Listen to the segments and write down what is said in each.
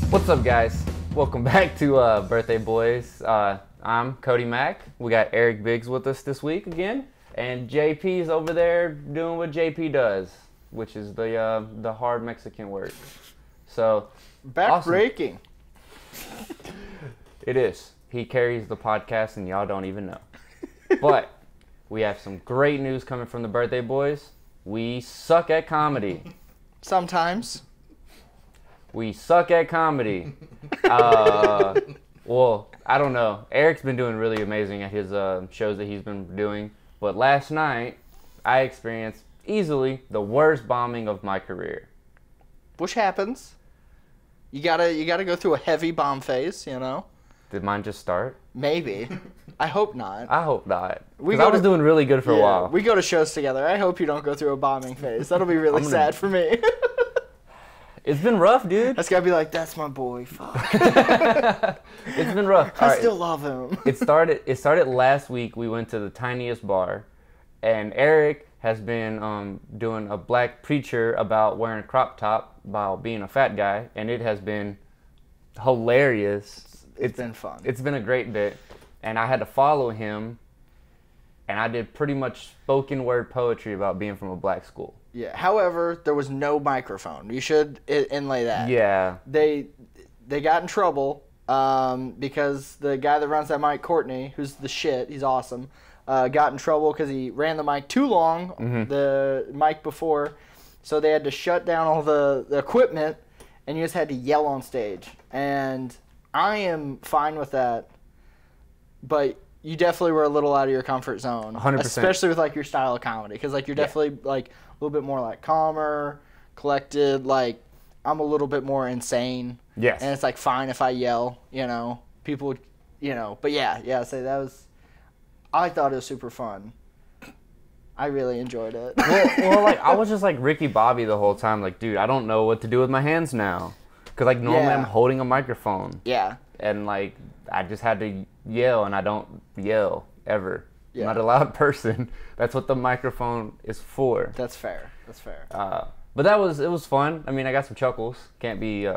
What's up, guys? Welcome back to Birthday Boys. I'm Cody Mack. We got Eric Biggs with us this week again, and JP's over there doing what JP does, which is the hard Mexican work. So back-breaking. Awesome. It is. He carries the podcast, and y'all don't even know. But we have some great news coming from the Birthday Boys. We suck at comedy. Sometimes. We suck at comedy. Well, I don't know. Eric's been doing really amazing at his shows that he's been doing. But last night, I experienced easily the worst bombing of my career. Which happens. You gotta go through a heavy bomb phase, you know? Did mine just start? Maybe. I hope not. I hope not. Because I was doing really good for a while. We go to shows together. I hope you don't go through a bombing phase. That'll be really sad for me. It's been rough, dude. That's gotta be like, that's my boy. Fuck. It's been rough. I still love him. It started last week. We went to the tiniest bar, and Eric has been doing a black preacher about wearing a crop top while being a fat guy, and it has been hilarious. It's been fun. It's been a great bit, and I had to follow him, and I did pretty much spoken word poetry about being from a black school. Yeah. However, there was no microphone. You should inlay that. Yeah. They got in trouble because the guy that runs that mic, Courtney, who's the shit, he's awesome, got in trouble because he ran the mic too long, the mic before, so they had to shut down all the equipment, and you just had to yell on stage. And I am fine with that, but you definitely were a little out of your comfort zone. 100%. Especially with, like, your style of comedy, because, like, you're definitely, like, a little bit more, like, calmer, collected, like, I'm a little bit more insane. Yes. And it's, like, fine if I yell, you know. People, you know. But, yeah, so that was, I thought it was super fun. I really enjoyed it. Well, like, I was just, like, Ricky Bobby the whole time. Like, dude, I don't know what to do with my hands now. Because, like, normally I'm holding a microphone. Yeah. And, like, I just had to yell, and I don't yell ever. Yeah. I'm not a loud person. That's what the microphone is for. That's fair. But it was fun. I mean, I got some chuckles. Can't be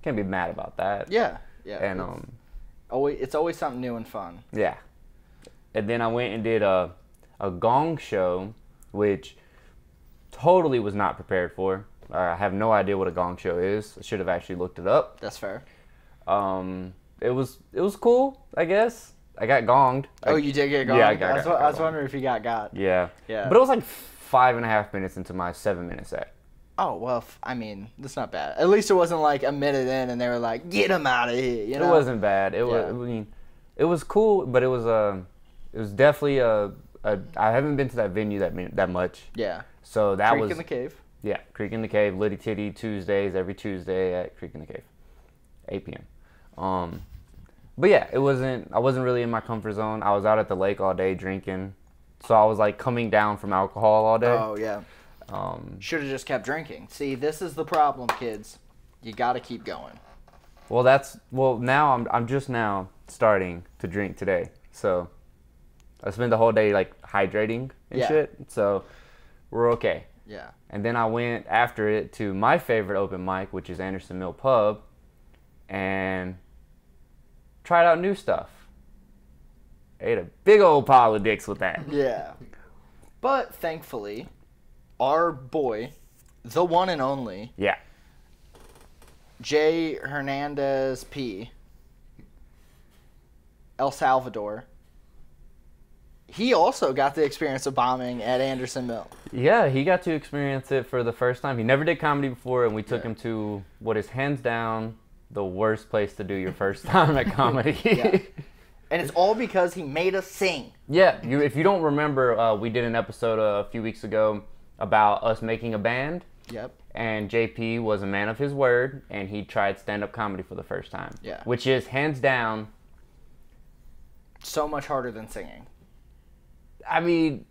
mad about that. Yeah. And it's always something new and fun. Yeah. And then I went and did a gong show, which totally was not prepared for. I have no idea what a gong show is. I should have actually looked it up. That's fair. It was cool, I guess. I got gonged. Oh, you did get gonged? Yeah, I was wondering if you got. Yeah. Yeah. But it was like 5.5 minutes into my 7-minute set. Oh, well, I mean, that's not bad. At least it wasn't like a minute in and they were like, get him out of here, you know? It wasn't bad. It was cool, but it was definitely I haven't been to that venue that much. Yeah. So that was Creek in the Cave. Yeah, Creek in the Cave, Litty Titty Tuesdays, every Tuesday at Creek in the Cave, 8 p.m. But yeah, I wasn't really in my comfort zone. I was out at the lake all day drinking, so I was like coming down from alcohol all day. Oh yeah. Should have just kept drinking. See, this is the problem, kids. You got to keep going. Well, now I'm just now starting to drink today, so I spent the whole day like hydrating and shit. So we're okay. Yeah. And then I went after it to my favorite open mic, which is Anderson Mill Pub, and tried out new stuff. Ate a big old pile of dicks with that. Yeah. But thankfully, our boy, the one and only, Yeah. Jay Hernandez P. El Salvador, he also got the experience of bombing at Anderson Mill. Yeah, he got to experience it for the first time. He never did comedy before, and we took him to what is hands down the worst place to do your first time at comedy. Yeah. And it's all because he made us sing. Yeah, if you don't remember, we did an episode a few weeks ago about us making a band. Yep. And JP was a man of his word, and he tried stand-up comedy for the first time. Yeah. Which is, hands down, so much harder than singing. I mean,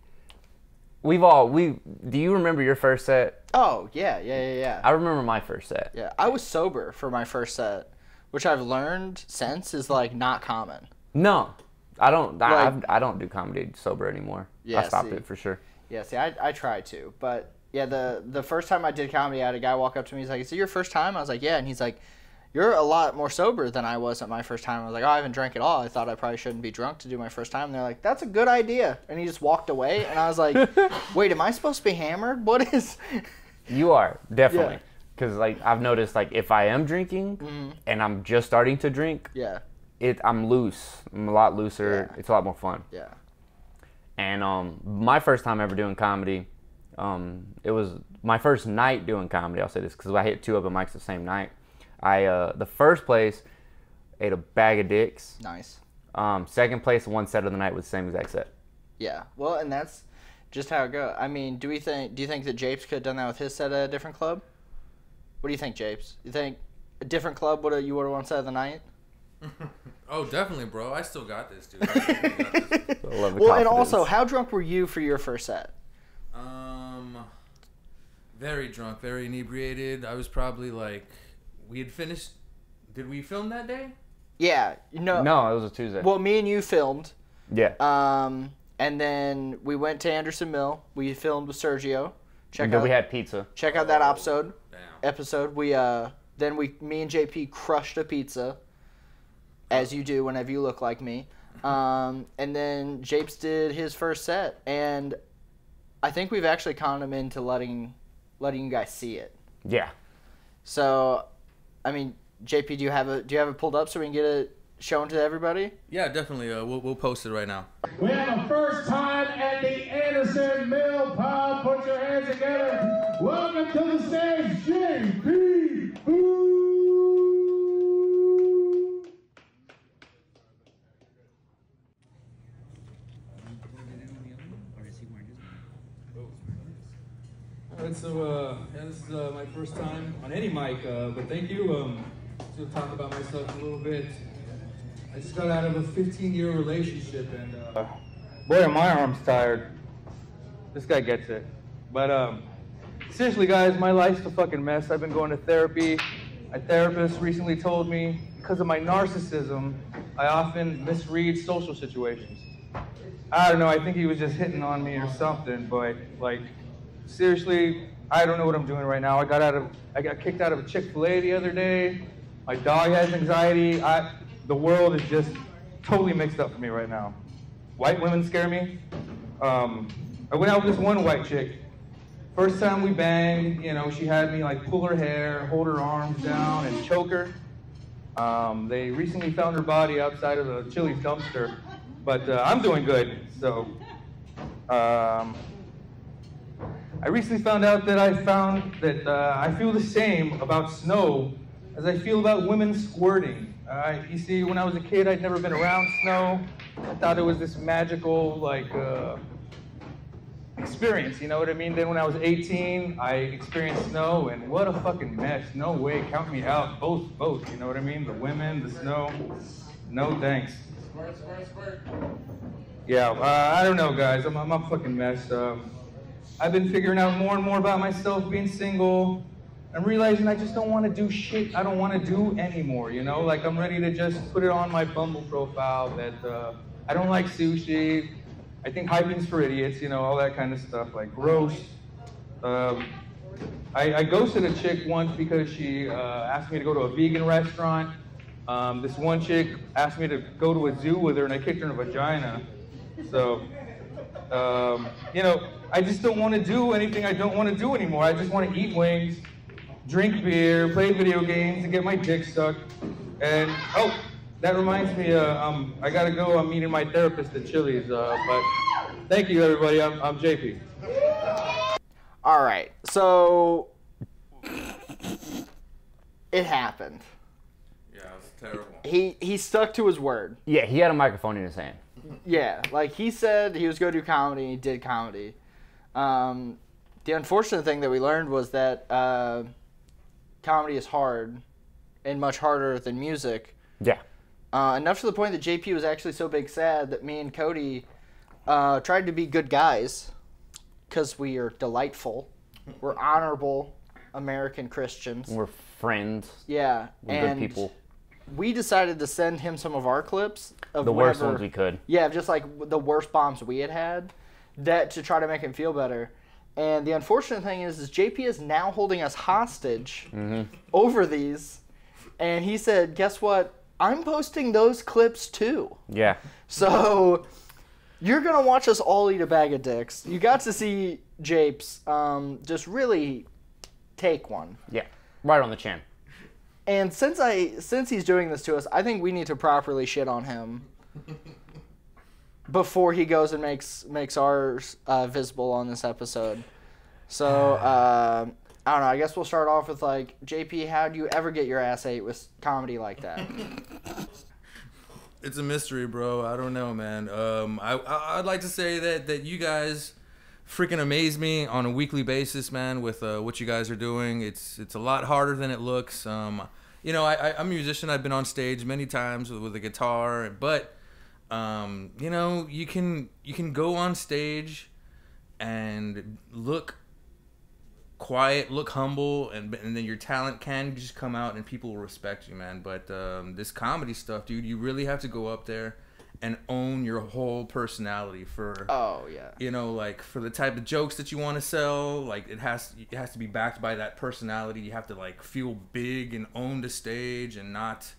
do you remember your first set? Oh, yeah. I remember my first set. Yeah, I was sober for my first set, which I've learned since is, like, not common. No, I don't. I don't do comedy sober anymore. Yeah, I stopped it for sure. Yeah, see, I try to, but yeah, the first time I did comedy, I had a guy walk up to me. He's like, "Is it your first time?" I was like, "Yeah," and he's like, you're a lot more sober than I was at my first time. I was like, oh, I haven't drank at all. I thought I probably shouldn't be drunk to do my first time. And they're like, that's a good idea. And he just walked away. And I was like, wait, am I supposed to be hammered? What is... You are, definitely. Because, like, I've noticed, like, if I am drinking and I'm just starting to drink, I'm loose. I'm a lot looser. It's a lot more fun. Yeah. And my first time ever doing comedy, it was my first night doing comedy. I'll say this because I hit 2 open mics the same night. The first place, ate a bag of dicks. Nice. Second place, 1 set of the night was the same exact set. Yeah. Well, and that's just how it goes. I mean, do you think that Japes could have done that with his set at a different club? What do you think, Japes? You think a different club you would have won set of the night? Oh, definitely, bro. I still got this, dude. I love the well, and also, how drunk were you for your first set? Very drunk, very inebriated. I was probably like, we had finished. Did we film that day? Yeah. No, it was a Tuesday. Well, me and you filmed. Yeah. And then we went to Anderson Mill. We filmed with Sergio. We had pizza. Check out that episode. Me and JP crushed a pizza, as you do whenever you look like me. And then Japes did his first set, and I think we've actually conned him into letting you guys see it. Yeah. So, I mean, JP, do you have it pulled up so we can get it shown to everybody? Yeah, definitely. We'll post it right now. We have a first time at the Anderson Mill Pub. Put your hands together. Welcome to the stage, JP. Alright, so this is my first time on any mic, but thank you. To talk about myself a little bit. I just got out of a 15-year relationship, and boy, are my arms tired. This guy gets it. But seriously, guys, my life's a fucking mess. I've been going to therapy. My therapist recently told me because of my narcissism, I often misread social situations. I don't know. I think he was just hitting on me or something, but like. Seriously, I don't know what I'm doing right now. I got kicked out of a Chick-fil-A the other day. My dog has anxiety. The world is just totally mixed up for me right now. White women scare me. I went out with this one white chick. First time we banged, you know, she had me like pull her hair, hold her arms down, and choke her. They recently found her body outside of the Chili's dumpster, but I'm doing good. So. I recently found out that I feel the same about snow as I feel about women squirting. You see, when I was a kid, I'd never been around snow. I thought it was this magical, like, experience, you know what I mean? Then when I was 18, I experienced snow, and what a fucking mess. No way, count me out. Both, you know what I mean? The women, the snow. No thanks. Yeah, I don't know, guys. I'm a fucking mess. I've been figuring out more and more about myself being single. I'm realizing I just don't want to do shit I don't want to do anymore, you know? Like, I'm ready to just put it on my Bumble profile that I don't like sushi. I think hiking's for idiots, you know, all that kind of stuff, like gross. I ghosted a chick once because she asked me to go to a vegan restaurant. This one chick asked me to go to a zoo with her, and I kicked her in the vagina. So, you know, I just don't want to do anything I don't want to do anymore. I just want to eat wings, drink beer, play video games, and get my dick sucked. And, oh, that reminds me, I gotta go. I'm meeting my therapist at Chili's. But thank you, everybody. I'm JP. All right, so it happened. Yeah, it was terrible. He stuck to his word. Yeah, he had a microphone in his hand. Yeah, like he said he was going to do comedy, and he did comedy. The unfortunate thing that we learned was that comedy is hard, and much harder than music. Yeah. Enough to the point that JP was actually so big sad that me and Cody tried to be good guys, because we are delightful. We're honorable American Christians. We're friends. Yeah. We're and good people. We decided to send him some of our clips of the worst ones we could. Yeah, just like the worst bombs we had, that to try to make him feel better. And the unfortunate thing is JP is now holding us hostage over these, And he said, guess what? I'm posting those clips too. Yeah. So you're going to watch us all eat a bag of dicks. You got to see Japes just really take one. Yeah. Right on the chin. And since he's doing this to us, I think we need to properly shit on him before he goes and makes ours visible on this episode. So, I don't know. I guess we'll start off with, like, JP, how do you ever get your ass ate with comedy like that? It's a mystery, bro. I don't know, man. I'd like to say that you guys freaking amaze me on a weekly basis, man, with what you guys are doing. It's a lot harder than it looks. You know, I'm a musician. I've been on stage many times with a guitar, but you know, you can go on stage and look quiet, look humble, and then your talent can just come out and people will respect you, man. But this comedy stuff, dude, you really have to go up there and own your whole personality for, you know, like, for the type of jokes that you want to sell. Like, it has to be backed by that personality. You have to, like, feel big and own the stage and not.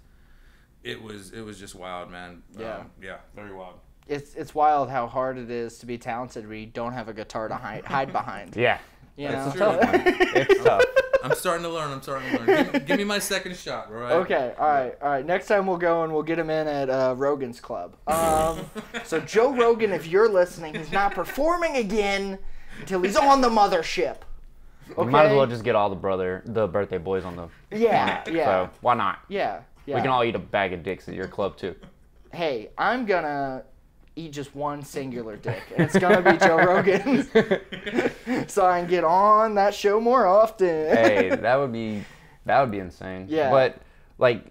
It was just wild, man. Yeah. Yeah, very wild. It's wild how hard it is to be talented when you don't have a guitar to hide behind. Yeah. You know? It's tough. It's tough. I'm starting to learn. Give me my second shot, all right? Okay, all right. Next time we'll go and we'll get him in at Rogan's Club. So Joe Rogan, if you're listening, he's not performing again until he's on the mothership. Okay? We might as well just get all the birthday boys on the. Yeah. So why not? Yeah. We can all eat a bag of dicks at your club too. Hey, I'm gonna eat just one singular dick, and it's gonna be Joe Rogan's. So I can get on that show more often. Hey, that would be insane. Yeah. But like,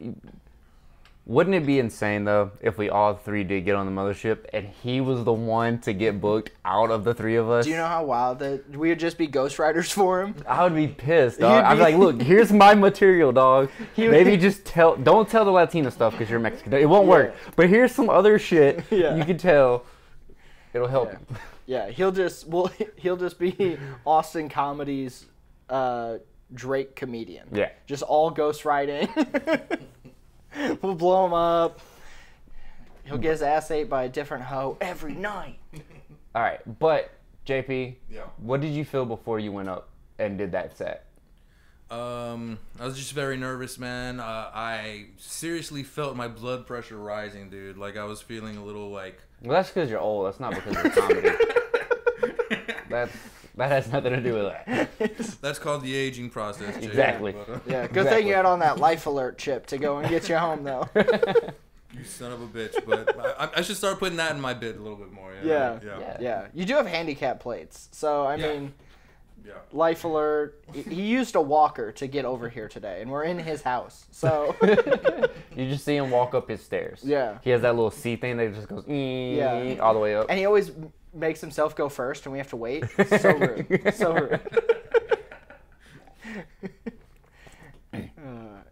wouldn't it be insane though if we all three did get on the mothership and he was the one to get booked out of the three of us? Do you know how wild that we would just be ghostwriters for him? I would be pissed, dog. I'd be like, look, here's my material, dog. Maybe just don't tell the Latina stuff because you're Mexican. It won't work. But here's some other shit you can tell. It'll help him. Yeah, he'll just be Austin Comedy's Drake comedian. Yeah. Just all ghostwriting. We'll blow him up. He'll get his ass ate by a different hoe every night. All right, but JP, Yeah. what did you feel before you went up and did that set? I was just very nervous, man. I seriously felt my blood pressure rising, dude. Like, I was feeling a little like. Well, that's because you're old. That's not because of comedy. That has nothing to do with that. That's called the aging process, Jay. Exactly. But, Yeah, good thing you had on that life alert chip to go and get you home, though. you son of a bitch. But I should start putting that in my bid a little bit more. Yeah. You do have handicap plates, so I mean, Yeah. life alert. He used a walker to get over here today, and we're in his house, so. You just see him walk up his stairs. Yeah. He has that little C thing that just goes all the way up. And he always makes himself go first, and we have to wait. So rude. So rude. And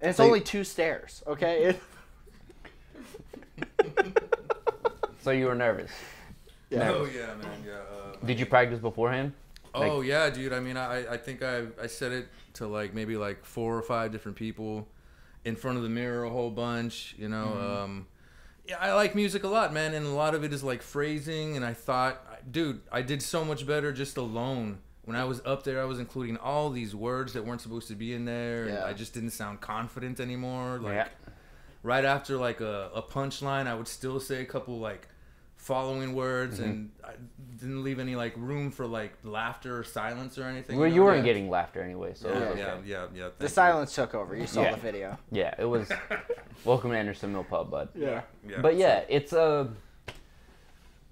it's only 2 stairs, okay? So you were nervous. Yeah. Oh yeah, man. Yeah. Did you practice beforehand? Oh yeah, dude. I mean, I think I said it to like maybe like 4 or 5 different people in front of the mirror a whole bunch. You know. Yeah, I like music a lot, man, and a lot of it is like phrasing. And I thought, dude, I did so much better just alone. When I was up there, I was including all these words that weren't supposed to be in there. And I just didn't sound confident anymore. Like right after like a punchline, I would still say a couple like following words, and I didn't leave any like room for like laughter or silence or anything. Well, you weren't getting laughter anyway, so yeah. The silence took over. You saw the video. Yeah, it was. Welcome to Anderson Mill Pub, bud. Yeah. But yeah, it's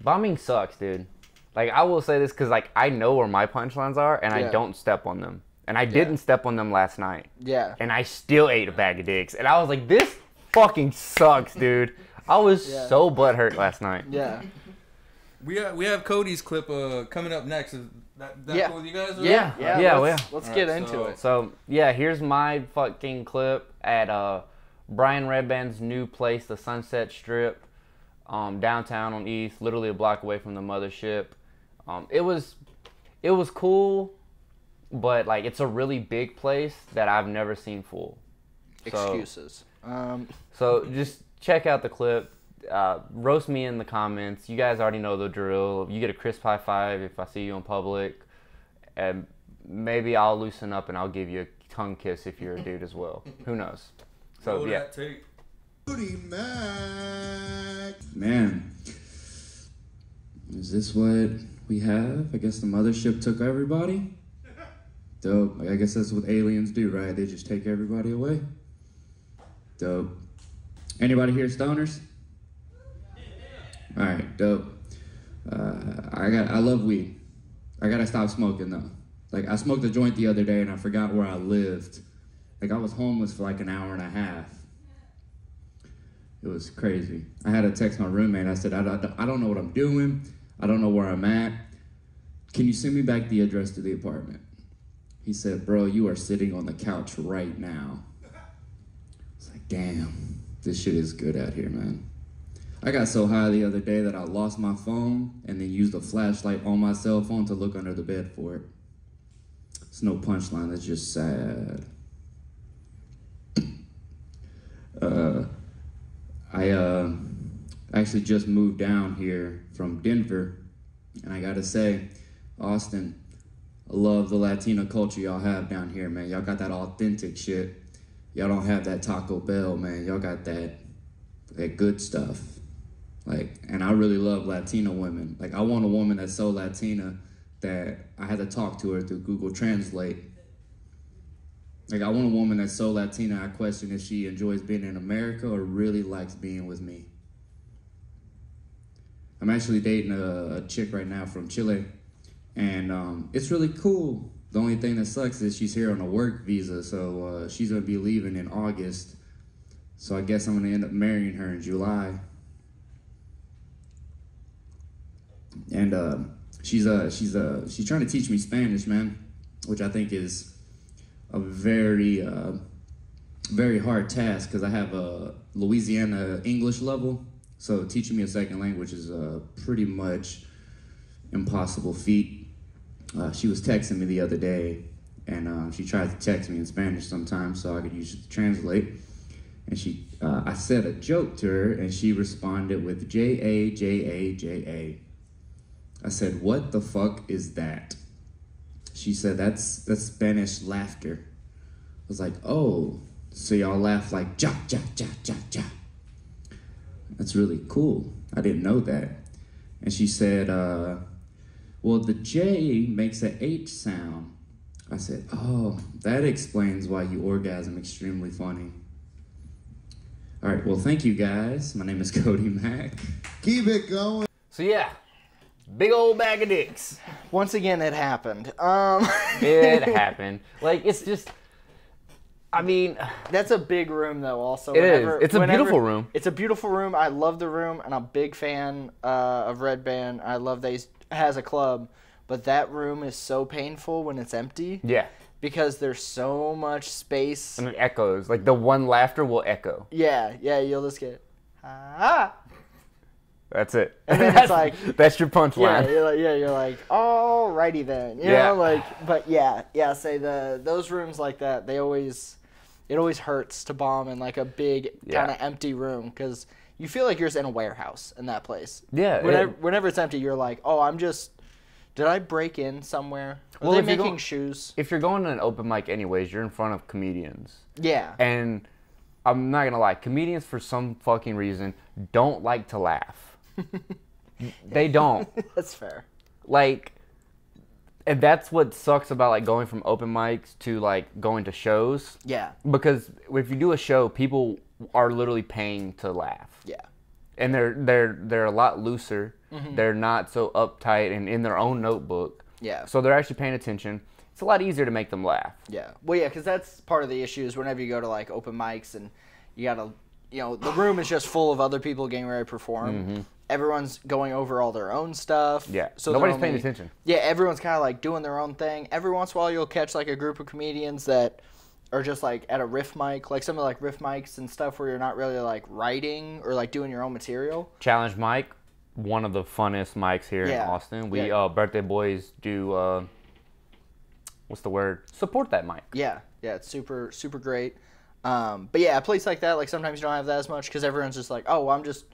bombing sucks, dude. Like, I will say this because like I know where my punchlines are, and I don't step on them, and I didn't step on them last night. Yeah. And I still ate a bag of dicks, and I was like, this fucking sucks, dude. I was so butthurt last night. Yeah. We have Cody's clip coming up next. Is that cool with you guys? Or Yeah. Let's get into it. So yeah, here's my fucking clip at Brian Redband's new place, the Sunset Strip, downtown on East, literally a block away from the mothership. It was cool, but like it's a really big place that I've never seen full. Excuses. So just check out the clip. Roast me in the comments. You guys already know the drill. You get a crisp high five if I see you in public. And maybe I'll loosen up and I'll give you a tongue kiss if you're a dude as well. Who knows? So, Roll yeah. that tape. Cody Mac. Man, is this what we have? I guess the mothership took everybody? Dope. I guess that's what aliens do, right? They just take everybody away? Dope. Anybody here stoners? Alright, dope. I love weed. I gotta stop smoking though. Like, I smoked a joint the other day and I forgot where I lived. Like, I was homeless for like an hour and a half. It was crazy. I had to text my roommate. I said, I don't know what I'm doing. I don't know where I'm at. Can you send me back the address to the apartment? He said, bro, you are sitting on the couch right now. It's like, damn, this shit is good out here, man. I got so high the other day that I lost my phone and then used a flashlight on my cell phone to look under the bed for it. It's no punchline, it's just sad. I actually just moved down here from Denver, and I gotta say, Austin, I love the Latino culture y'all have down here, man. Y'all got that authentic shit. Y'all don't have that Taco Bell, man. Y'all got that good stuff. Like, and I really love Latino women. Like, I want a woman that's so Latina that I had to talk to her through Google Translate. Like, I want a woman that's so Latina, I question if she enjoys being in America or really likes being with me. I'm actually dating a chick right now from Chile, and it's really cool. The only thing that sucks is she's here on a work visa, so she's gonna be leaving in August. So I guess I'm gonna end up marrying her in July. And she's trying to teach me Spanish, man, which I think is a very very hard task because I have a Louisiana English level, so teaching me a second language is a pretty much impossible feat. She was texting me the other day, and she tried to text me in Spanish sometimes so I could use it to translate. And I said a joke to her, and she responded with J-A-J-A-J-A. I said, what the fuck is that? She said, that's Spanish laughter. I was like, oh, so y'all laugh like ja, ja, ja, ja, ja. That's really cool. I didn't know that. And she said, well, the J makes an H sound. I said, oh, that explains why you orgasm extremely funny. All right, well, thank you, guys. My name is Cody Mack. Keep it going. So, yeah. Big old bag of dicks. Once again, it happened. It happened. Like, it's just, I mean. That's a big room, though, also. It is. It's a beautiful room. It's a beautiful room. I love the room, and I'm a big fan of Red Band. I love that he has a club. But that room is so painful when it's empty. Yeah. Because there's so much space. And it echoes. Like, the one laughter will echo. Yeah, you'll just get, ah. That's it. And then it's like, that's your punchline. You're like, alrighty then. You know, like, but say those rooms like that, it always hurts to bomb in like a big kind of empty room because you feel like you're just in a warehouse in that place. Yeah. Whenever it's empty, you're like, did I break in somewhere? Are they making shoes? If you're going to an open mic anyways, you're in front of comedians. Yeah. And I'm not going to lie, comedians for some fucking reason don't like to laugh. They don't. That's fair. Like, and that's what sucks about like going from open mics to like going to shows. Yeah. Because if you do a show, people are literally paying to laugh. Yeah. And they're a lot looser. Mm-hmm. They're not so uptight and in their own notebook. Yeah. So they're actually paying attention. It's a lot easier to make them laugh. Yeah. Well, yeah, because that's part of the issue is whenever you go to like open mics and you gotta, the room is just full of other people getting ready to perform. Mm-hmm. Everyone's going over all their own stuff. Yeah. So nobody's paying attention. Yeah, everyone's kind of like doing their own thing. Every once in a while you'll catch like a group of comedians that are just like at a riff mic, like some of like riff mics and stuff where you're not really like writing or like doing your own material. Challenge mic, one of the funnest mics here in Austin. We birthday boys do what's the word? Support that mic. Yeah, it's super super great. But yeah, a place like that, like sometimes you don't have that as much because everyone's just like, oh, well, I'm just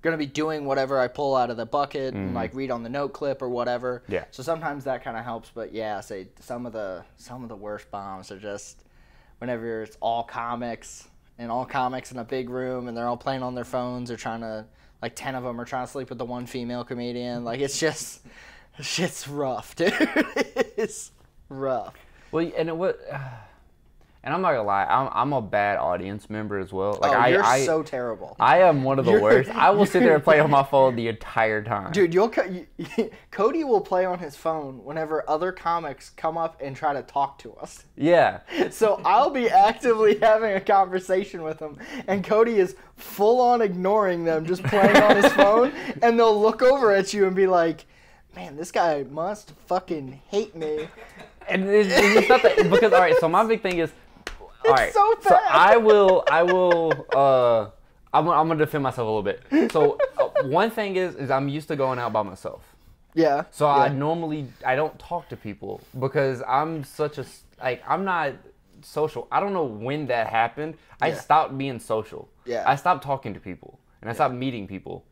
gonna be doing whatever I pull out of the bucket and like read on the note clip or whatever. Yeah. So sometimes that kind of helps, but yeah, say some of the worst bombs are just whenever it's all comics in a big room and they're all playing on their phones. They're trying to, like 10 of them are trying to sleep with the one female comedian. Like it's just shit's rough, dude. It's rough. Well, and I'm not gonna lie, I'm a bad audience member as well. Like you're so terrible. I am one of the worst. I will sit there and play on my phone the entire time. Dude, Cody will play on his phone whenever other comics come up and try to talk to us. Yeah. So I'll be actively having a conversation with him, and Cody is full on ignoring them, just playing on his phone, and they'll look over at you and be like, man, this guy must fucking hate me. And it's not that, because, all right, so my big thing is, all right, so bad. so I'm gonna defend myself a little bit. So one thing is I'm used to going out by myself. Yeah. So yeah. I don't talk to people because I'm I'm not social. I don't know when that happened. I stopped being social. Yeah. I stopped talking to people and I stopped meeting people.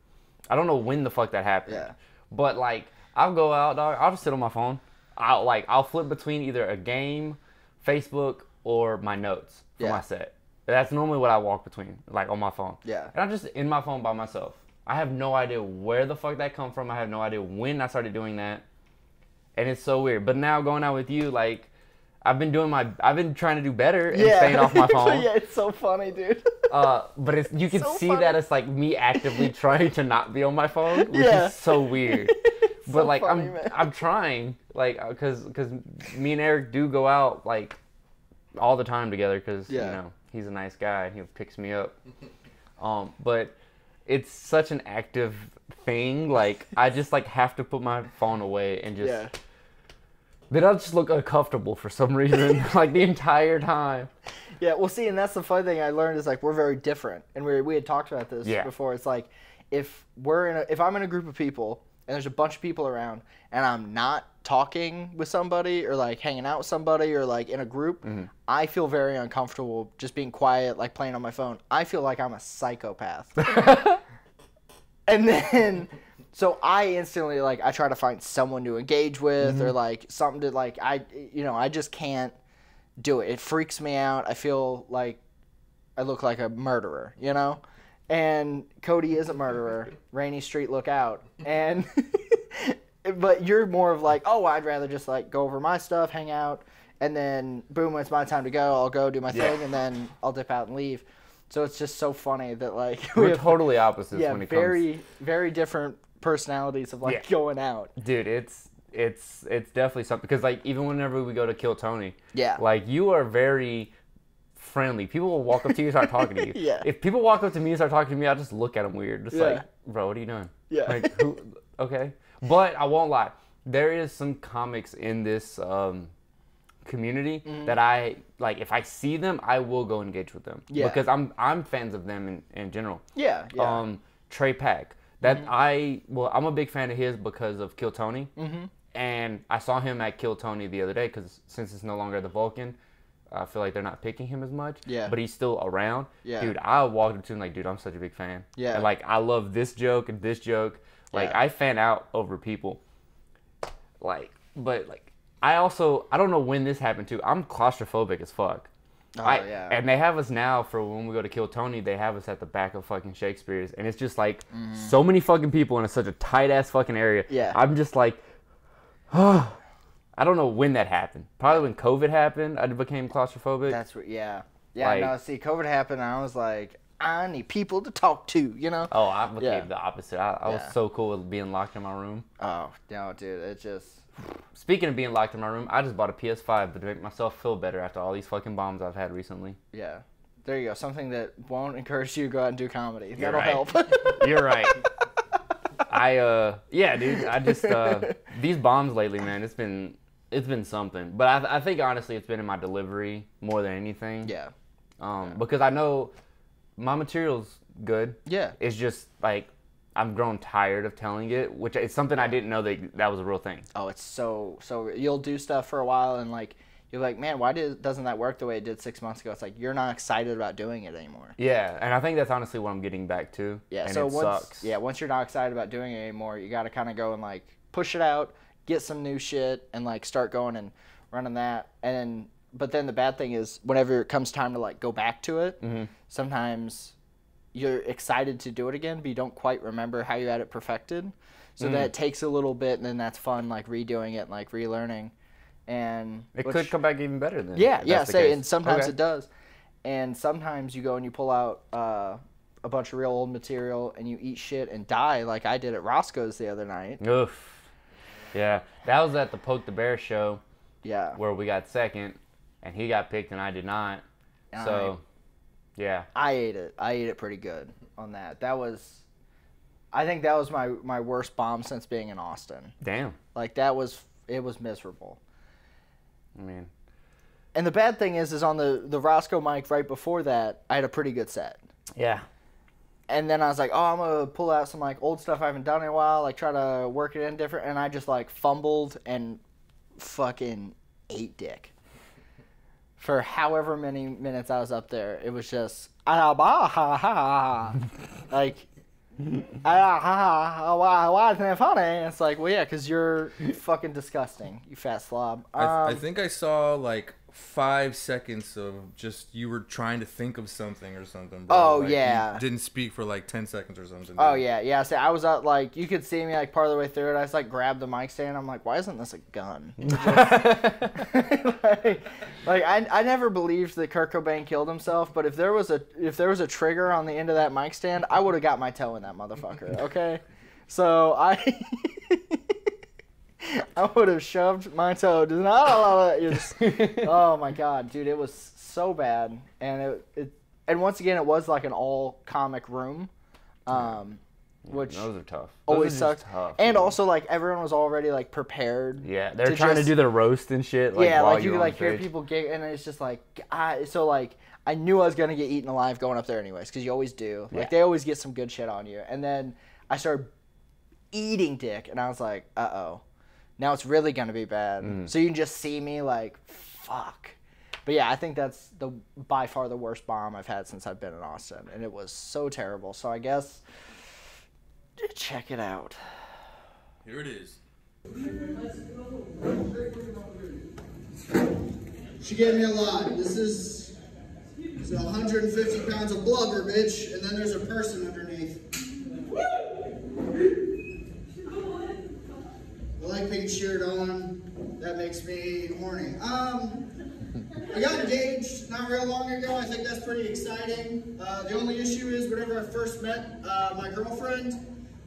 I don't know when the fuck that happened. Yeah. But like I'll go out, dog. I'll just sit on my phone. I'll flip between either a game, Facebook, or my notes for my set. That's normally what I walk between, like on my phone. Yeah. And I'm just in my phone by myself. I have no idea where the fuck that come from. I have no idea when I started doing that. And it's so weird. But now going out with you, like, I've been trying to do better and staying off my phone. Yeah, it's so funny, dude. But you can so see funny. that it's like me actively trying to not be on my phone, which is so weird. But so like funny, man. I'm trying, like, cause me and Eric do go out like all the time together, cause you know he's a nice guy and he picks me up. But it's such an active thing. Like I just like have to put my phone away and just. Yeah. Then I'll just look uncomfortable for some reason, like the entire time. Yeah, well, see, and that's the funny thing I learned is like we're very different, and we had talked about this before. It's like if I'm in a group of people and there's a bunch of people around, and I'm not talking with somebody or like hanging out with somebody or like in a group, I feel very uncomfortable just being quiet, like playing on my phone. I feel like I'm a psychopath. And then. So I instantly, like, I try to find someone to engage with or, like, something to, like, I just can't do it. It freaks me out. I feel like I look like a murderer, you know? And Cody is a murderer. Rainy Street, look out. And, but you're more of like, oh, I'd rather just, like, go over my stuff, hang out, and then, boom, when it's my time to go, I'll go do my thing, and then I'll dip out and leave. So it's just so funny that, like, we're totally opposites when it comes. very, very different personalities of like going out. Dude, it's definitely something because like even whenever we go to Kill Tony, like you are very friendly. People will walk up to you and start talking to you. If people walk up to me and start talking to me, I'll just look at them weird. Just like, bro, what are you doing? Like, who? Okay. But I won't lie. There is some comics in this community that I like. If I see them, I will go engage with them. Because I'm fans of them in general. Trey Pack. That I'm a big fan of his because of Kill Tony. And I saw him at Kill Tony the other day because since it's no longer the Vulcan, I feel like they're not picking him as much. But he's still around. Dude, I walked up to him like, dude, I'm such a big fan. And like, I love this joke and this joke. Like, I fan out over people. Like, but like, I don't know when this happened too. I'm claustrophobic as fuck. And they have us now for when we go to Kill Tony, they have us at the back of fucking Shakespeare's. And it's just like so many fucking people in such a tight ass fucking area. I'm just like, I don't know when that happened. Probably when COVID happened, I became claustrophobic. That's what, no, see, COVID happened, and I was like, I need people to talk to, you know? Oh, I became the opposite. I was so cool with being locked in my room. Oh, no, dude, it just... Speaking of being locked in my room, I just bought a PS5 to make myself feel better after all these fucking bombs I've had recently. Yeah. There you go. Something that won't encourage you to go out and do comedy. That'll help. You're right. Dude, I just, these bombs lately, man, it's been something. But I think, honestly, it's been in my delivery more than anything. Because I know my material's good. It's just, like, I've grown tired of telling it, which is something I didn't know that was a real thing. Oh, it's so you'll do stuff for a while and like you're like, man, why doesn't that work the way it did 6 months ago? It's like you're not excited about doing it anymore. Yeah, and I think that's honestly what I'm getting back to. Yeah, and so it once sucks. once you're not excited about doing it anymore, you got to kind of go and like push it out, get some new shit, and like start going and running that. But then the bad thing is whenever it comes time to like go back to it, sometimes you're excited to do it again, but you don't quite remember how you had it perfected. So that takes a little bit, and then that's fun, like redoing it and like relearning. And it could come back even better then. And sometimes it does. And sometimes you go and you pull out a bunch of real old material and you eat shit and die, like I did at Rozco's the other night. Oof. Yeah, that was at the Poke the Bear show. Yeah. Where we got second, and he got picked and I did not. So, yeah. I ate it. I ate it pretty good on that. I think that was my worst bomb since being in Austin. Damn. Like it was miserable. I mean. And the bad thing is on the Rozco mic right before that, I had a pretty good set. Yeah. And then I was like, oh, I'm going to pull out some like old stuff I haven't done in a while, like try to work it in different. And I just like fumbled and fucking ate dick. For however many minutes I was up there, it was just, like, why isn't it funny? And it's like, well, yeah, because you're fucking disgusting, you fat slob. I think I saw like 5 seconds of just you were trying to think of something or something. Bro. Oh, like, yeah. You didn't speak for like 10 seconds or something. Oh, dude. yeah. So I was out, like, you could see me, like, part of the way through it. I just, like, grabbed the mic stand. I'm like, why isn't this a gun? I never believed that Kurt Cobain killed himself, but if there was a trigger on the end of that mic stand, I would have got my toe in that motherfucker, okay? So I would have shoved my toe. Oh, my God, dude, it was so bad. And and once again, it was like an all-comic room. Which those are tough. Always sucked. And also, like, everyone was already, like, prepared. Yeah, they're trying to do their roast and shit. Like, yeah, while like, you could, on like, hear stage. people gig, and it's just, like, so, like, I knew I was going to get eaten alive going up there anyways, because you always do. Like, they always get some good shit on you. And then I started eating dick, and I was like, uh-oh. Now it's really going to be bad. So you can just see me, like, fuck. But, yeah, I think that's by far the worst bomb I've had since I've been in Austin. And it was so terrible. So I guess check it out. Here it is. She gave me a lot. This is 150 pounds of blubber, bitch, and then there's a person underneath. I like being cheered on. That makes me horny. I got engaged not real long ago. I think that's pretty exciting. The only issue is whenever I first met my girlfriend,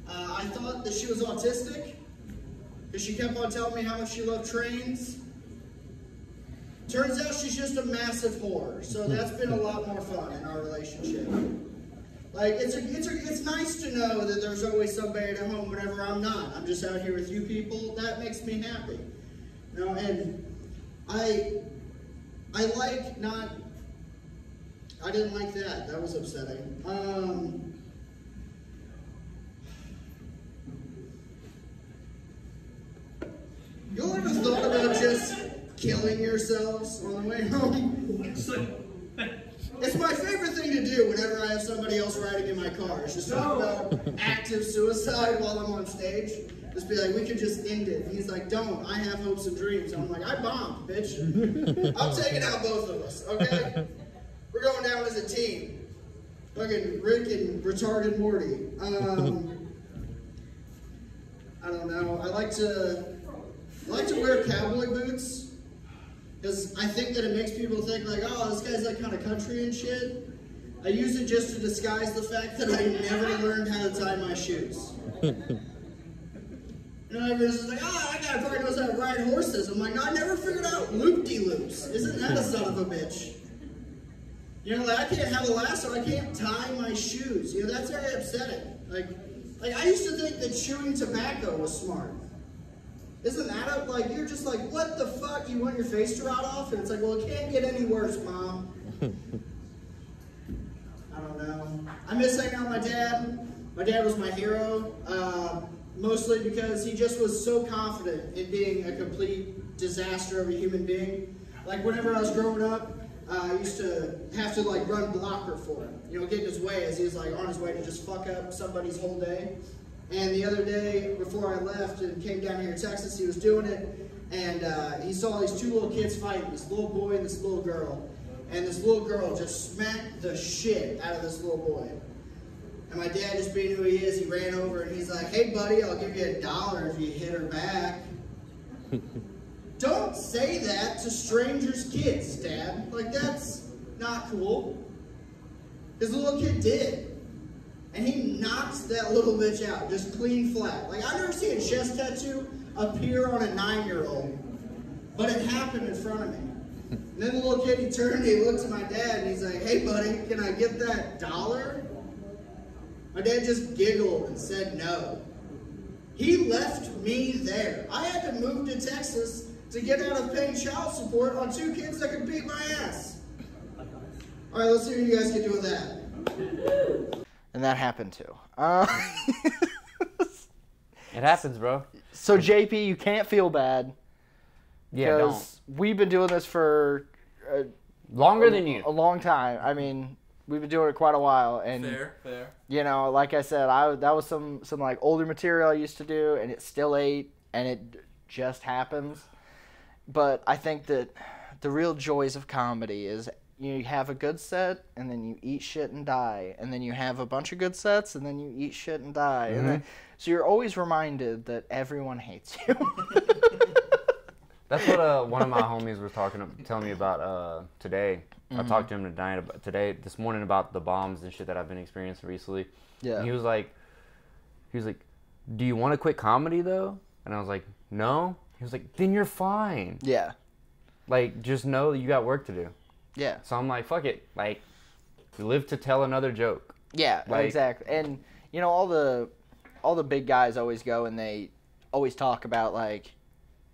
I thought that she was autistic because she kept on telling me how much she loved trains. Turns out she's just a massive whore, so that's been a lot more fun in our relationship. Like, it's nice to know that there's always somebody at home whenever I'm not. I'm just out here with you people. That makes me happy. You know, and I like not. I didn't like that. That was upsetting. You ever thought about just killing yourselves on the way home? It's my favorite thing to do whenever I have somebody else riding in my car. It's just talk about active suicide while I'm on stage. Just be like, we could just end it. And he's like, don't. I have hopes and dreams. And I'm like, I bombed, bitch. I'm taking out both of us, okay? We're going down as a team. Fucking Rick and retarded Morty. I don't know. I like to wear cowboy boots. Because I think that it makes people think like, oh, this guy's like kind of country and shit. I use it just to disguise the fact that I never learned how to tie my shoes. You know, everyone's just like, oh, that guy probably knows how to ride horses. I'm like, no, I never figured out loop-de-loops. Isn't that a son of a bitch? You know, like, I can't have a lasso, I can't tie my shoes. You know, that's very upsetting. Like I used to think that chewing tobacco was smart. Isn't that like, you're just like, what the fuck? You want your face to rot off? And it's like, well, it can't get any worse, Mom. I don't know. I miss hanging out with my dad. My dad was my hero, mostly because he just was so confident in being a complete disaster of a human being. Like whenever I was growing up, I used to have to like run blocker for him, you know, get in his way as he was like on his way to just fuck up somebody's whole day. And the other day, before I left and came down here to Texas, he was doing it, and he saw these two little kids fighting, this little boy and this little girl. And this little girl just smacked the shit out of this little boy. And my dad, just being who he is, he ran over and he's like, "Hey buddy, I'll give you $1 if you hit her back." Don't say that to strangers' kids, Dad. Like, that's not cool. This little kid did. And he knocked that little bitch out, just clean flat. Like, I've never seen a chest tattoo appear on a 9-year-old, but it happened in front of me. And then the little kid, he turned and he looked at my dad and he's like, "Hey buddy, can I get that $1?" My dad just giggled and said no. He left me there. I had to move to Texas to get out of paying child support on 2 kids that could beat my ass. All right, let's see what you guys can do with that. And that happened too. It happens, bro. So JP, you can't feel bad. Yeah, don't. Because we've been doing this for Longer than you. a long time. I mean, we've been doing it quite a while, and Fair. you know, like I said, that was some like older material I used to do, and it still ate, and it just happens. But I think that the real joys of comedy is you have a good set, and then you eat shit and die, and then you have a bunch of good sets, and then you eat shit and die, and then, so you're always reminded that everyone hates you. That's what one of my homies was telling me about today. I talked to him this morning about the bombs and shit that I've been experiencing recently. Yeah. And he was like, "Do you want to quit comedy though?" And I was like, "No." He was like, "Then you're fine. Yeah. Like, just know that you got work to do." Yeah. So I'm like, "Fuck it. Like, we live to tell another joke." Yeah, Like- exactly. And you know, all the big guys always go and they always talk about like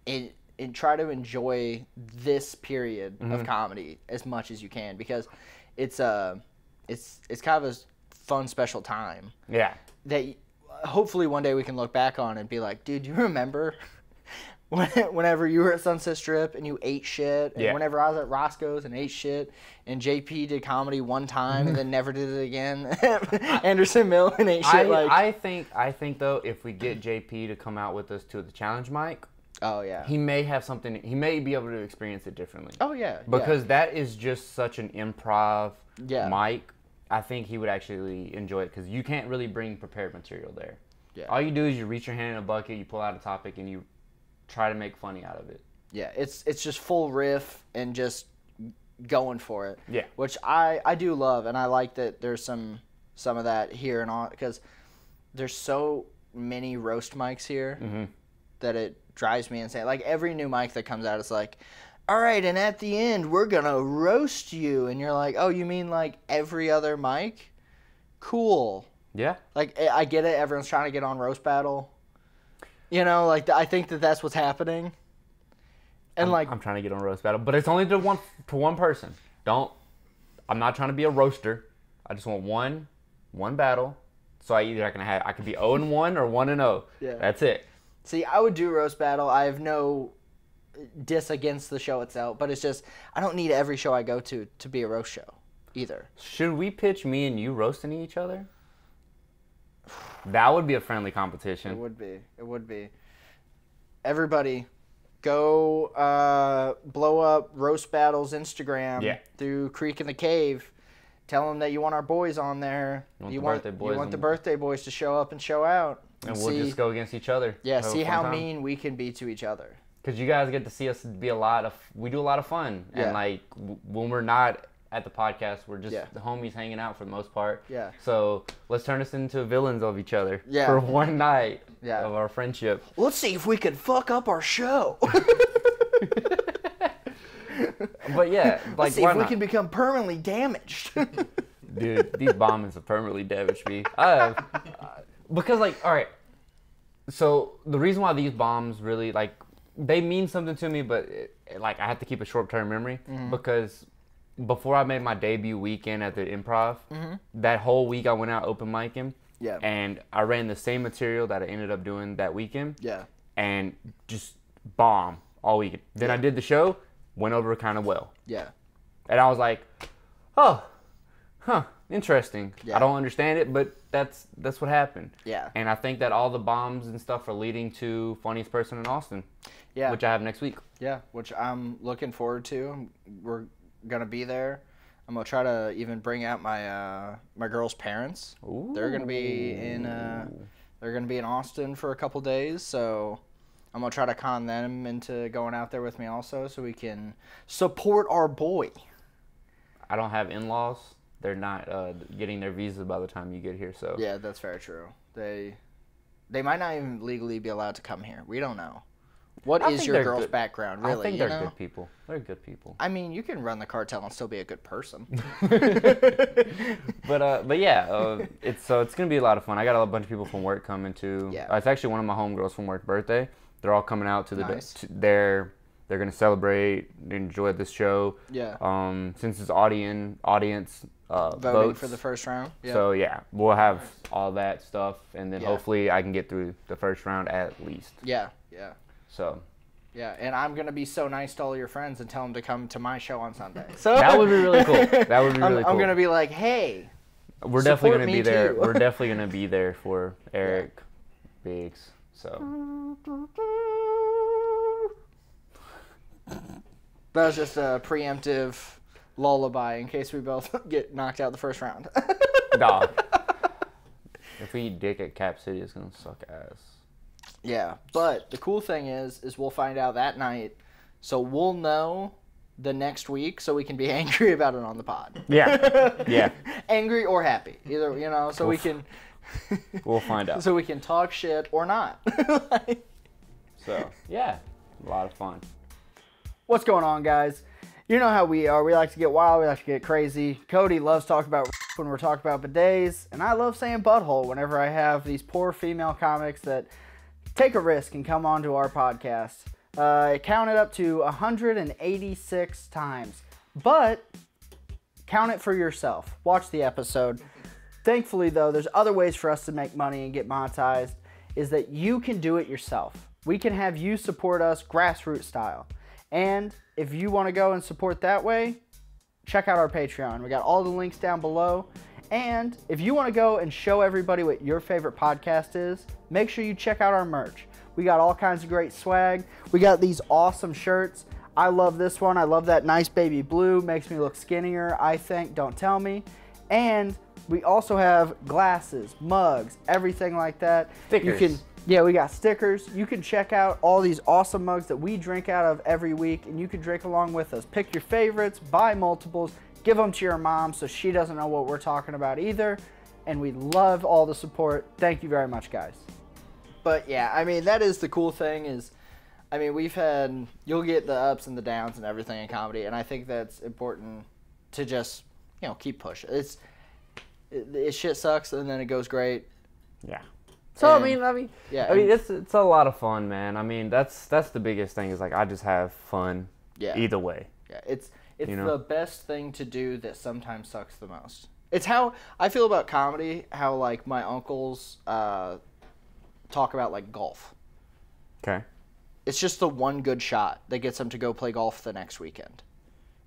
and try to enjoy this period of comedy as much as you can, because it's kind of a fun special time Yeah. that hopefully one day we can look back on and be like, "Dude, you remember whenever you were at Sunset Strip and you ate shit, and Yeah. whenever I was at Rozco's and ate shit, and JP did comedy one time and then never did it again, Anderson Mill and ate shit." I think though, if we get JP to come out with us to the challenge mic, Oh yeah. he may have something. He may be able to experience it differently. Oh yeah. Because that is just such an improv Yeah. mic. I think he would actually enjoy it, because you can't really bring prepared material there. Yeah. All you do is you reach your hand in a bucket, you pull out a topic, and you try to make funny out of it. Yeah, it's just full riff and just going for it. Yeah. Which I do love, and I like that there's some of that here and on, because there's so many roast mics here that it drives me insane. Like every new mic that comes out, it's like, "All right, and at the end we're gonna roast you," and you're like, "Oh, you mean like every other mic? Cool." Yeah. Like I get it. Everyone's trying to get on roast battle. You know, like I think that that's what's happening. And I'm trying to get on roast battle, but it's only to one person. I'm not trying to be a roaster. I just want one battle. So I could be 0-1 or 1-0. Yeah. That's it. See, I would do roast battle. I have no diss against the show itself, but it's just I don't need every show I go to be a roast show either. Should we pitch me and you roasting each other? That would be a friendly competition. It would be. It would be. Everybody, go blow up Roast Battle's Instagram through Creek in the Cave. Tell them that you want our boys on there. You want the birthday boys to show up and show out. And we'll just go against each other. Yeah, Have a see fun how time. mean we can be to each other. Because you guys get to see us we do a lot of fun. Yeah. And like when we're not at the podcast, we're just Yeah. the homies hanging out for the most part. Yeah. So let's turn us into villains of each other Yeah. for one night Yeah. of our friendship. Let's see if we could fuck up our show. But yeah, like Let's see why if we not? can become permanently damaged. Dude, these bombings have permanently damaged me. Because like, all right. So the reason why these bombs really like they mean something to me, but like I have to keep a short-term memory because before I made my debut weekend at the Improv, that whole week I went out open micing. Yeah. And I ran the same material that I ended up doing that weekend. Yeah. And just bomb all weekend. Then I did the show, went over kind of well. Yeah. And I was like, oh, interesting. Yeah. I don't understand it, but that's what happened. Yeah. And I think that all the bombs and stuff are leading to funniest person in Austin. Yeah. Which I have next week. Yeah, which I'm looking forward to. We're gonna be there. I'm gonna try to even bring out my my girl's parents. Ooh. They're gonna be in Austin for a couple days, so I'm gonna try to con them into going out there with me also, so we can support our boy. I don't have in-laws. They're not getting their visa by the time you get here, so. Yeah, that's very true. They might not even legally be allowed to come here. We don't know. What I is think your they're girl's good. background, really? I think you they're know? good people. They're good people. I mean, you can run the cartel and still be a good person. But yeah, it's gonna be a lot of fun. I got a bunch of people from work coming too. Yeah. It's actually one of my homegirls from work birthday. They're all coming out to the Nice. they're gonna celebrate, enjoy this show. Yeah. Since it's audience Voting votes, for the first round. Yeah. So yeah, we'll have all that stuff, and then Yeah. hopefully I can get through the first round at least. Yeah. Yeah. So. Yeah, and I'm gonna be so nice to all your friends and tell them to come to my show on Sunday. So That would be really cool. That would be really cool. I'm gonna be like, hey. We're definitely support gonna me be there. too. We're definitely gonna be there for Eric Biggs. So That was just a preemptive lullaby in case we both get knocked out the first round. dog. If we eat dick at Cap City, it's gonna suck ass. Yeah, but the cool thing is we'll find out that night, so we'll know the next week, so we can be angry about it on the pod. Yeah, yeah. Angry or happy, either so we can. We'll find out. So we can talk shit or not. So yeah, a lot of fun. What's going on, guys? You know how we are. We like to get wild. We like to get crazy. Cody loves talking about when we're talking about bidets, and I love saying butthole whenever I have these poor female comics that take a risk and come onto our podcast. It counted up to 186 times, but count it for yourself. Watch the episode. Thankfully, though, there's other ways for us to make money and get monetized, is that you can do it yourself. We can have you support us grassroots style. And if you want to go and support that way, check out our Patreon. We got all the links down below. And if you want to go and show everybody what your favorite podcast is, make sure you check out our merch. We got all kinds of great swag. We got these awesome shirts. I love this one. I love that nice baby blue. Makes me look skinnier, I think. Don't tell me. And we also have glasses, mugs, everything like that. Stickers. We got stickers. You can check out all these awesome mugs that we drink out of every week, and you can drink along with us. Pick your favorites, buy multiples, give them to your mom so she doesn't know what we're talking about either. And we love all the support. Thank you very much, guys. But yeah, I mean, that is the cool thing is, I mean, you'll get the ups and the downs and everything in comedy, and I think that's important to just, keep pushing. It shit sucks, and then it goes great. Yeah. So I mean, it's a lot of fun, man. I mean, that's the biggest thing is like I just have fun. Yeah. Either way. Yeah, it's the best thing to do that sometimes sucks the most. It's how I feel about comedy. How like my uncles talk about like golf. Okay. It's just the one good shot that gets them to go play golf the next weekend.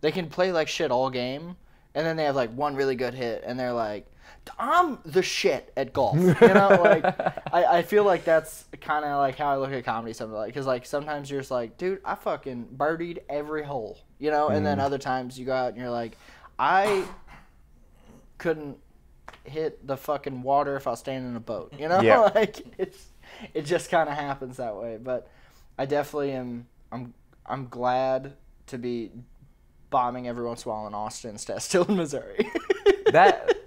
They can play like shit all game, and then they have like one really good hit, and they're like, I'm the shit at golf. Like I feel like that's kind of like how I look at comedy something like, because like sometimes you're just like, dude, I fucking birdied every hole, and then other times you go out and you're like, I couldn't hit the fucking water if I was standing in a boat, Yeah. Like it just kind of happens that way. But I definitely am. I'm glad to be bombing every once in a while in Austin instead of still in Missouri.